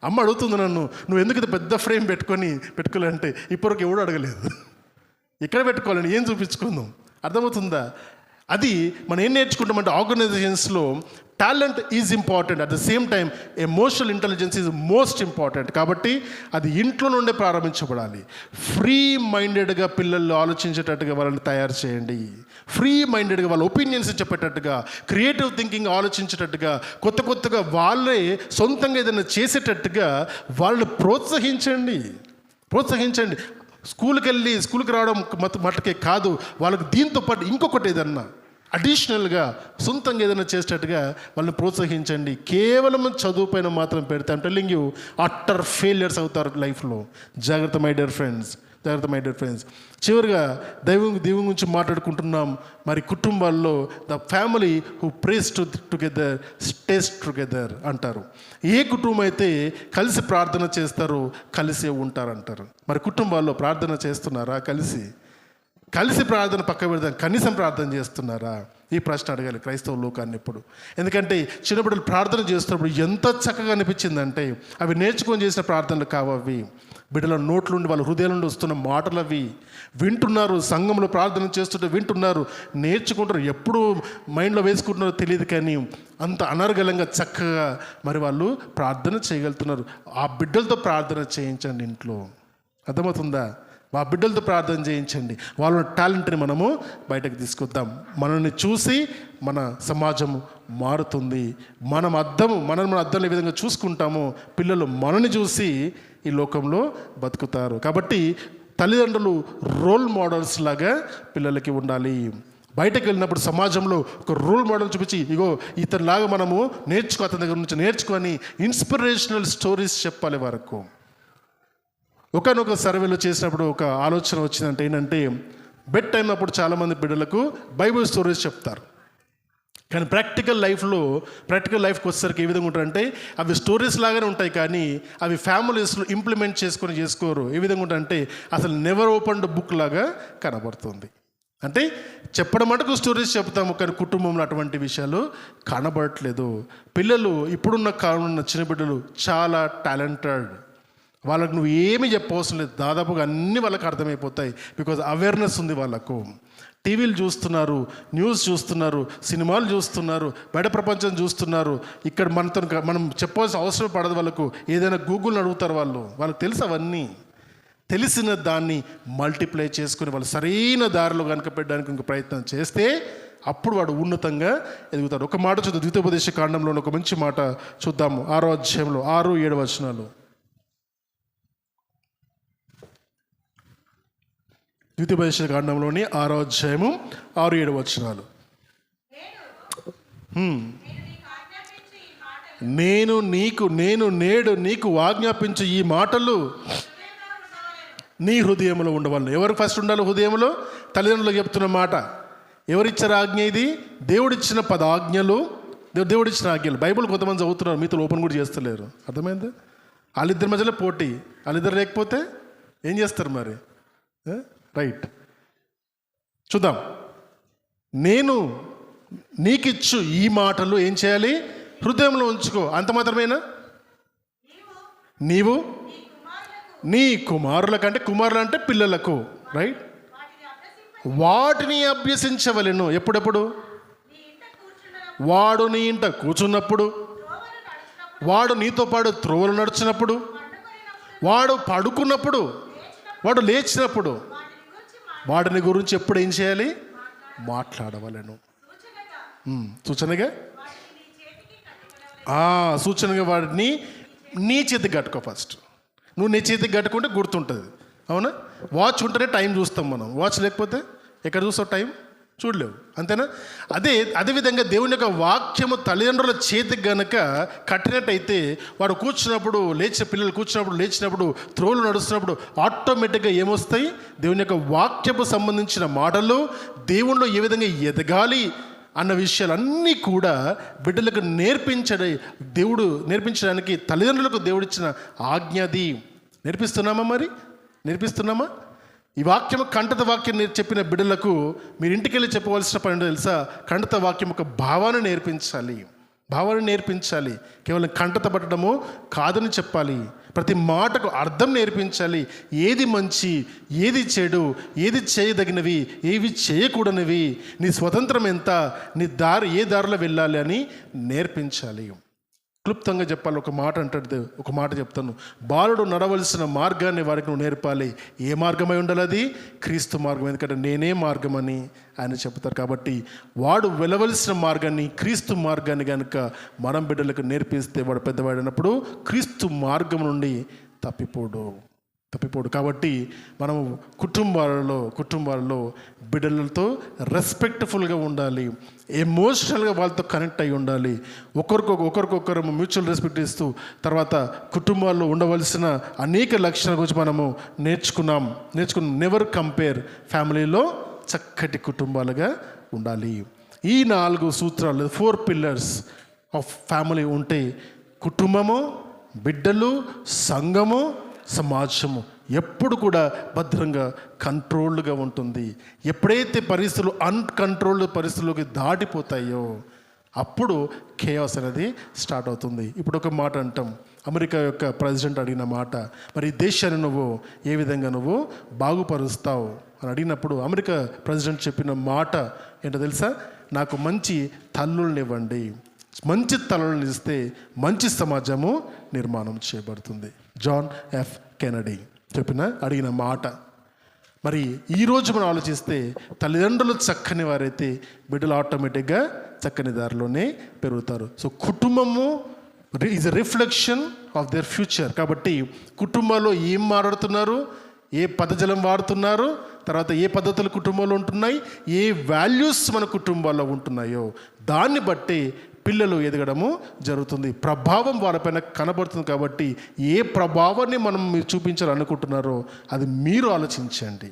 అమ్మ అడుగుతుంది నన్ను, నువ్వు ఎందుకు ఇది పెద్ద ఫ్రేమ్ పెట్టుకోలేంటే ఇప్పటివరకు ఎవడు అడగలేదు. ఇక్కడ పెట్టుకోవాలని ఏం చూపించుకుందాం? అర్థమవుతుందా? అది మనం ఏం నేర్చుకుంటామంటే ఆర్గనైజేషన్స్లో talent is important, at the same time emotional intelligence is most important. కాబట్టి అది ఇంట్లో నుండే ప్రారంభించబడాలి. ఫ్రీ మైండెడ్గా పిల్లలు ఆలోచించేటట్టుగా వాళ్ళని తయారు చేయండి. ఫ్రీ మైండెడ్గా వాళ్ళ ఒపీనియన్స్ చెప్పేటట్టుగా, క్రియేటివ్ థింకింగ్ ఆలోచించేటట్టుగా, కొత్తగా వాళ్ళే సొంతంగా ఏదైనా చేసేటట్టుగా వాళ్ళని ప్రోత్సహించండి. స్కూల్కి రావడం మట్టుకే కాదు, వాళ్ళకి దీంతో పాటు ఇంకొకటి ఏదన్నా అడిషనల్గా సొంతంగా ఏదైనా చేసేటట్టుగా వాళ్ళని ప్రోత్సహించండి. కేవలం చదువు పైన మాత్రం పెడితే I'm telling you, utter failures అవుతారు లైఫ్లో. జాగ్రత్త మై డియర్ ఫ్రెండ్స్. చివరిగా దైవం గురించి మాట్లాడుకుంటున్నాం. మరి కుటుంబాల్లో the family who praise together stays together అంటారు. ఏ కుటుంబం అయితే కలిసి ప్రార్థన చేస్తారో కలిసే ఉంటారంటారు. మరి కుటుంబాల్లో ప్రార్థన చేస్తున్నారా? కలిసి ప్రార్థన పక్క పెడదాం, కనీసం ప్రార్థన చేస్తున్నారా? ఈ ప్రశ్న అడగాలి క్రైస్తవ లోకాన్ని ఎప్పుడు. ఎందుకంటే చిన్నబిడ్డలు ప్రార్థన చేస్తున్నప్పుడు ఎంత చక్కగా అనిపించిందంటే, అవి నేర్చుకొని చేసిన ప్రార్థనలు కావవి. బిడ్డల నోట్ల నుండి, వాళ్ళ హృదయాల నుండి వస్తున్న మాటలు అవి వింటున్నారు. సంఘంలో ప్రార్థన చేస్తుంటే వింటున్నారు, నేర్చుకుంటారు. ఎప్పుడు మైండ్లో వేసుకుంటున్నారో తెలియదు, కానీ అంత అనర్గళంగా చక్కగా మరి వాళ్ళు ప్రార్థన చేయగలుగుతున్నారు. ఆ బిడ్డలతో ప్రార్థన చేయించండి ఇంట్లో. అర్థమవుతుందా? మా బిడ్డలతో ప్రార్థన చేయించండి. వాళ్ళ టాలెంట్ని మనము బయటకు తీసుకొద్దాం. మనల్ని చూసి మన సమాజం మారుతుంది. మనం అద్దంలో ఏ విధంగా చూసుకుంటామో పిల్లలు మనల్ని చూసి ఈ లోకంలో బతుకుతారు. కాబట్టి తల్లిదండ్రులు రోల్ మోడల్స్ లాగా పిల్లలకి ఉండాలి. బయటకు వెళ్ళినప్పుడు సమాజంలో ఒక రోల్ మోడల్ చూపించి, ఇగో ఇతనిలాగా మనము అతని దగ్గర నుంచి నేర్చుకొని ఇన్స్పిరేషనల్ స్టోరీస్ చెప్పాలి వరకు. ఒకనొక సర్వేలో చేసినప్పుడు ఒక ఆలోచన వచ్చిందంటే ఏంటంటే, బెడ్ టైం అప్పుడు చాలామంది బిడ్డలకు బైబిల్ స్టోరీస్ చెప్తారు. కానీ ప్రాక్టికల్ లైఫ్కి వచ్చేసరికి ఏ విధంగా ఉంటారంటే, అవి స్టోరీస్ లాగానే ఉంటాయి, కానీ అవి ఫ్యామిలీస్లో ఇంప్లిమెంట్ చేసుకోరు. ఏ విధంగా ఉంటాయంటే అసలు నెవర్ ఓపెన్డ్ బుక్ లాగా కనబడుతుంది. అంటే చెప్పడం మటుకు స్టోరీస్ చెప్తాము, కానీ కుటుంబంలో అటువంటి విషయాలు కనబడట్లేదు. పిల్లలు ఇప్పుడున్న కాలంలో చిన్న బిడ్డలు చాలా టాలెంటెడ్. వాళ్ళకు నువ్వు ఏమీ చెప్పవసరం లేదు, దాదాపుగా అన్నీ వాళ్ళకి అర్థమైపోతాయి. బికాజ్ అవేర్నెస్ ఉంది వాళ్ళకు. టీవీలు చూస్తున్నారు, న్యూస్ చూస్తున్నారు, సినిమాలు చూస్తున్నారు, బయట ప్రపంచం చూస్తున్నారు. ఇక్కడ మనం చెప్పవలసిన అవసరం పడదు వాళ్ళకు. ఏదైనా గూగుల్ని అడుగుతారు వాళ్ళకి తెలుసు. అవన్నీ తెలిసిన దాన్ని మల్టిప్లై చేసుకుని వాళ్ళు సరైన దారిలో కనుక పెట్టడానికి ఇంక ప్రయత్నం చేస్తే అప్పుడు వాడు ఉన్నతంగా ఎదుగుతాడు. ఒక మాట చూద్దాం, ద్వితీయోపదేశ కాండంలో ఒక మంచి మాట చూద్దాము. 6వ అధ్యాయంలో 6-7 వచనాలు. ద్వితీయోపదేశ కాండంలోని 6వ అధ్యాయము 6-7 వచనాలు. నేను నేడు నీకు ఆజ్ఞాపించు ఈ మాటలు నీ హృదయంలో ఉండవలను. ఎవరు ఫస్ట్ ఉండాలి హృదయంలో? తల్లిదండ్రులకు చెప్తున్న మాట. ఎవరిచ్చారు ఆజ్ఞ? ఇది దేవుడిచ్చిన 10 ఆజ్ఞలు, దేవుడిచ్చిన ఆజ్ఞలు. బైబిల్ కొంతమంది చదువుతున్నారు, మీతో ఓపెన్ కూడా చేస్తలేరు. అర్థమైంది? వాళ్ళిద్దరి మధ్యలో పోటీ. వాళ్ళిద్దరు లేకపోతే ఏం చేస్తారు మరి? రైట్, చూద్దాం. నేను నీకిచ్చు ఈ మాటలు ఏం చేయాలి? హృదయంలో ఉంచుకో. అంత మాత్రమేనా? నీవు నీ కుమారులకు, అంటే కుమారులు అంటే పిల్లలకు, రైట్, వాటిని అభ్యసించవలెను. ఎప్పుడెప్పుడు? వాడు నీ ఇంట కూర్చున్నప్పుడు, వాడు నీతో పాటు త్రోవలు నడుచున్నప్పుడు, వాడు పడుకున్నప్పుడు, వాడు లేచినప్పుడు, వాటిని గురించి ఎప్పుడు ఏం చేయాలి? మాట్లాడవలెను. సూచనగా వాడిని నీ చేతికి కట్టుకో. ఫస్ట్ నువ్వు నీ చేతికి కట్టుకుంటే గుర్తుంటుంది. అవునా? వాచ్ ఉంటేనే టైం చూస్తాం మనం. వాచ్ లేకపోతే ఎక్కడ చూస్తావు? టైం చూడలేవు. అంతేనా? అదేవిధంగా దేవుని యొక్క వాక్యము తల్లిదండ్రుల చేతికి గనక కట్టినట్టయితే వాడు కూర్చున్నప్పుడు, పిల్లలు కూర్చున్నప్పుడు, లేచినప్పుడు, త్రోలు నడుస్తున్నప్పుడు ఆటోమేటిక్గా ఏమొస్తాయి? దేవుని యొక్క వాక్యపు సంబంధించిన మాటలు, దేవుణ్ణిలో ఏ విధంగా ఎదగాలి అన్న విషయాలన్నీ కూడా బిడ్డలకు దేవుడు నేర్పించడానికి తల్లిదండ్రులకు దేవుడిచ్చిన ఆజ్ఞది. నేర్పిస్తున్నామా? మరి నేర్పిస్తున్నామా? ఈ వాక్యం, కంఠత వాక్యం చెప్పిన బిడ్డలకు మీరు ఇంటికి వెళ్ళి చెప్పవలసిన పని తెలుసా? కంఠత వాక్యం ఒక భావాన్ని నేర్పించాలి. కేవలం కంఠత పట్టడము కాదని చెప్పాలి. ప్రతి మాటకు అర్థం నేర్పించాలి. ఏది మంచి, ఏది చెడు, ఏది చేయదగినవి, ఏవి చేయకూడనివి, నీ స్వతంత్రం ఎంత, నీ దారి ఏ దారిలో వెళ్ళాలి అని నేర్పించాలి. క్లుప్తంగా చెప్పాలి. ఒక మాట చెప్తాను. బాలుడు నడవలసిన మార్గాన్ని వారికి నువ్వు నేర్పాలి. ఏ మార్గమై ఉండాలి? అది క్రీస్తు మార్గం. ఎందుకంటే నేనే మార్గం అని ఆయన చెప్తారు. కాబట్టి వాడు వెళ్ళవలసిన మార్గాన్ని, క్రీస్తు మార్గాన్ని కనుక మనం బిడ్డలకు నేర్పిస్తే వాడు పెద్దవాడినప్పుడు క్రీస్తు మార్గం నుండి తప్పిపోడు. కాబట్టి మనం కుటుంబాలలో బిడ్డలతో రెస్పెక్ట్ఫుల్గా ఉండాలి, ఎమోషనల్గా వాళ్ళతో కనెక్ట్ అయి ఉండాలి, ఒకరికొకరు మ్యూచువల్ రెస్పెక్ట్ ఇస్తూ, తర్వాత కుటుంబాల్లో ఉండవలసిన అనేక లక్షణాల గురించి మనము నేర్చుకున్నాం. Never compare. ఫ్యామిలీలో చక్కటి కుటుంబాలుగా ఉండాలి. ఈ 4 సూత్రాలు, 4 పిల్లర్స్ ఆఫ్ ఫ్యామిలీ ఉంటే కుటుంబము, బిడ్డలు, సంఘము, సమాజము ఎప్పుడు కూడా భద్రంగా కంట్రోల్డ్గా ఉంటుంది. ఎప్పుడైతే పరిస్థితులు అన్కంట్రోల్డ్ పరిస్థితుల్లోకి దాటిపోతాయో అప్పుడు కేయాస్ అనేది స్టార్ట్ అవుతుంది. ఇప్పుడు ఒక మాట అంటాం, అమెరికా యొక్క ప్రెసిడెంట్ అడిగిన మాట, మరి ఈ దేశాన్ని నువ్వు ఏ విధంగా నువ్వు బాగుపరుస్తావు అని అడిగినప్పుడు అమెరికా ప్రెసిడెంట్ చెప్పిన మాట ఏంటో తెలుసా? నాకు మంచి తల్లుల్ని ఇవ్వండి. మంచి తల్లుల్ని ఇస్తే మంచి సమాజము నిర్మాణం చేయబడుతుంది. జాన్ ఎఫ్ కెనడీ అడిగిన మాట. మరి ఈరోజు మనం ఆలోచిస్తే తల్లిదండ్రులు చక్కని వారైతే బిడ్డలు ఆటోమేటిక్గా చక్కని దారిలోనే పెరుగుతారు. సో కుటుంబము is a reflection of their future. కాబట్టి కుటుంబాల్లో ఏం మాట్లాడుతున్నారు, ఏ పదజలం వాడుతున్నారు, తర్వాత ఏ పద్ధతులు కుటుంబంలో ఉంటున్నాయి, ఏ వాల్యూస్ మన కుటుంబాల్లో ఉంటున్నాయో దాన్ని బట్టి పిల్లలు ఎదగడము జరుగుతుంది. ప్రభావం వాళ్ళపైన కనబడుతుంది. కాబట్టి ఏ ప్రభావాన్ని మీరు చూపించాలనుకుంటున్నారో అది మీరు ఆలోచించండి.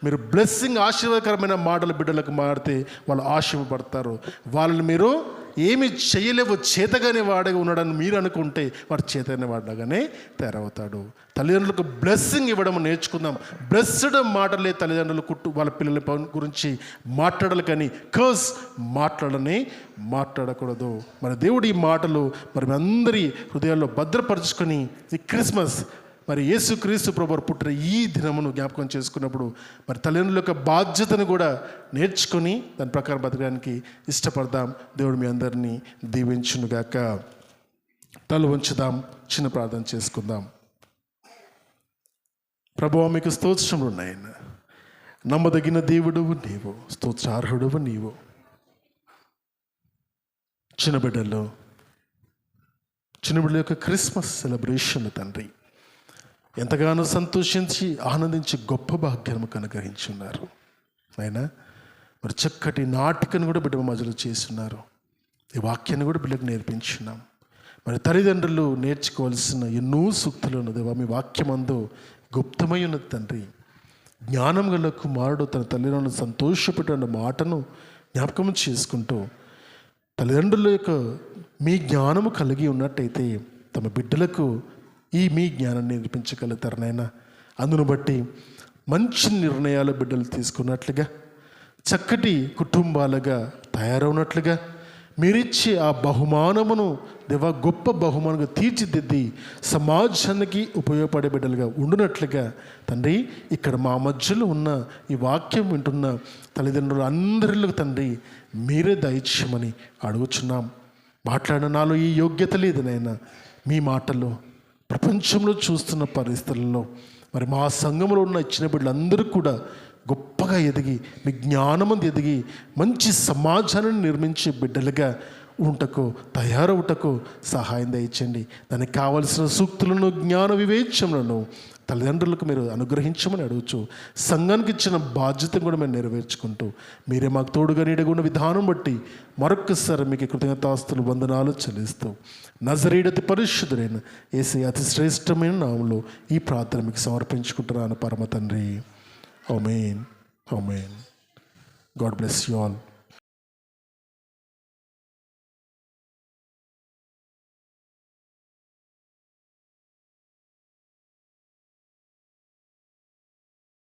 మీరు బ్లెస్సింగ్, ఆశీర్వాదకరమైన మాటలు బిడ్డలకు మారితే వాళ్ళు ఆశీర్వపడతారు. వాళ్ళని మీరు ఏమి చేయలేవు, చేతగానే వాడగా ఉన్నాడని మీరు అనుకుంటే వాడు చేతగానే వాడగానే తయారవుతాడు. తల్లిదండ్రులకు బ్లెస్సింగ్ ఇవ్వడం నేర్చుకుందాం. బ్లెస్డ్ మాటలే తల్లిదండ్రులు వాళ్ళ పిల్లల గురించి మాట్లాడాలి, కానీ కర్స్ మాట్లాడకూడదు. మరి దేవుడు ఈ మాటలు మరి అందరి హృదయాల్లో భద్రపరుచుకొని ఈ క్రిస్మస్ మరి యేసుక్రీస్తు ప్రభువు పుట్టిన ఈ దినమును జ్ఞాపకం చేసుకున్నప్పుడు మరి తల్లిదండ్రుల యొక్క బాధ్యతను కూడా నేర్చుకొని దాని ప్రకారం బతకడానికి ఇష్టపడదాం. దేవుడు మీ అందరినీ దీవించునుగాక. తల వంచుదాం, చిన్న ప్రార్థన చేసుకుందాం. ప్రభువా, మీకు స్తోత్రములు ఉన్నాయి. నమ్మదగిన దేవుడువు నీవు, స్తోత్రార్హుడువు నీవు. చిన్న బిడ్డల యొక్క క్రిస్మస్ సెలబ్రేషన్ తండ్రి ఎంతగానో సంతోషించి ఆనందించి గొప్ప భాగ్యము కనుగ్రహించున్నారు. అయినా మరి చక్కటి నాటికను కూడా బిడ్డ మధ్యలో చేస్తున్నారు. ఈ వాక్యాన్ని కూడా బిడ్డకు నేర్పించున్నాం. మరి తల్లిదండ్రులు నేర్చుకోవాల్సిన ఎన్నో సూక్తులు ఉన్నది మీ వాక్యమందు గుప్తమై ఉన్నది తండ్రి. జ్ఞానం గల కుమారుడు తన తల్లిదండ్రులను సంతోషపెట్టిన మాటను జ్ఞాపకం చేసుకుంటూ తల్లిదండ్రుల యొక్క మీ జ్ఞానము కలిగి ఉన్నట్టయితే తమ బిడ్డలకు మీ జ్ఞానాన్ని నేర్పించగలుగుతారు నాయన. అందును బట్టి మంచి నిర్ణయాలు బిడ్డలు తీసుకున్నట్లుగా, చక్కటి కుటుంబాలుగా తయారవునట్లుగా, మీరిచ్చే ఆ బహుమానమును దేవా గొప్ప బహుమానంగా తీర్చిదిద్ది సమాజానికి ఉపయోగపడే బిడ్డలుగా ఉండునట్లుగా తండ్రి ఇక్కడ మా మధ్యలో ఉన్న ఈ వాక్యం వింటున్న తల్లిదండ్రులు అందరిలో తండ్రి మీరే దయచేయమని అడుగుచున్నాం. మాట్లాడిన నాలో ఈ యోగ్యత లేదు నాయన. మీ మాటల్లో ప్రపంచంలో చూస్తున్న పరిస్థితులలో మరి మా సంఘంలో ఉన్న ఇచ్చిన బిడ్డలందరూ కూడా గొప్పగా ఎదిగి మీ జ్ఞానమంది ఎదిగి మంచి సమాజాన్ని నిర్మించే బిడ్డలుగా ఉంటకు తయారవుటకు సహాయం దయచండి. దానికి కావలసిన సూక్తులను జ్ఞాన వివేచనలను తల్లిదండ్రులకు మీరు అనుగ్రహించమని అడుగుచు సంఘానికి ఇచ్చిన బాధ్యతను కూడా మేము నెరవేర్చుకుంటూ మీరే మాకు తోడుగా నీడగా ఉన్న విధానం బట్టి మరొక్కసారి మీకు కృతజ్ఞతాస్తులు వందనాలు చెల్లిస్తూ నజరేయుడు పరిశుద్ధుడైన యేసయ్య అతి శ్రేష్టమైన నామములో ఈ ప్రార్థన మీకు సమర్పించుకుంటున్నాను పరమ తండ్రి. ఆమేన్. ఆమేన్. God bless you all.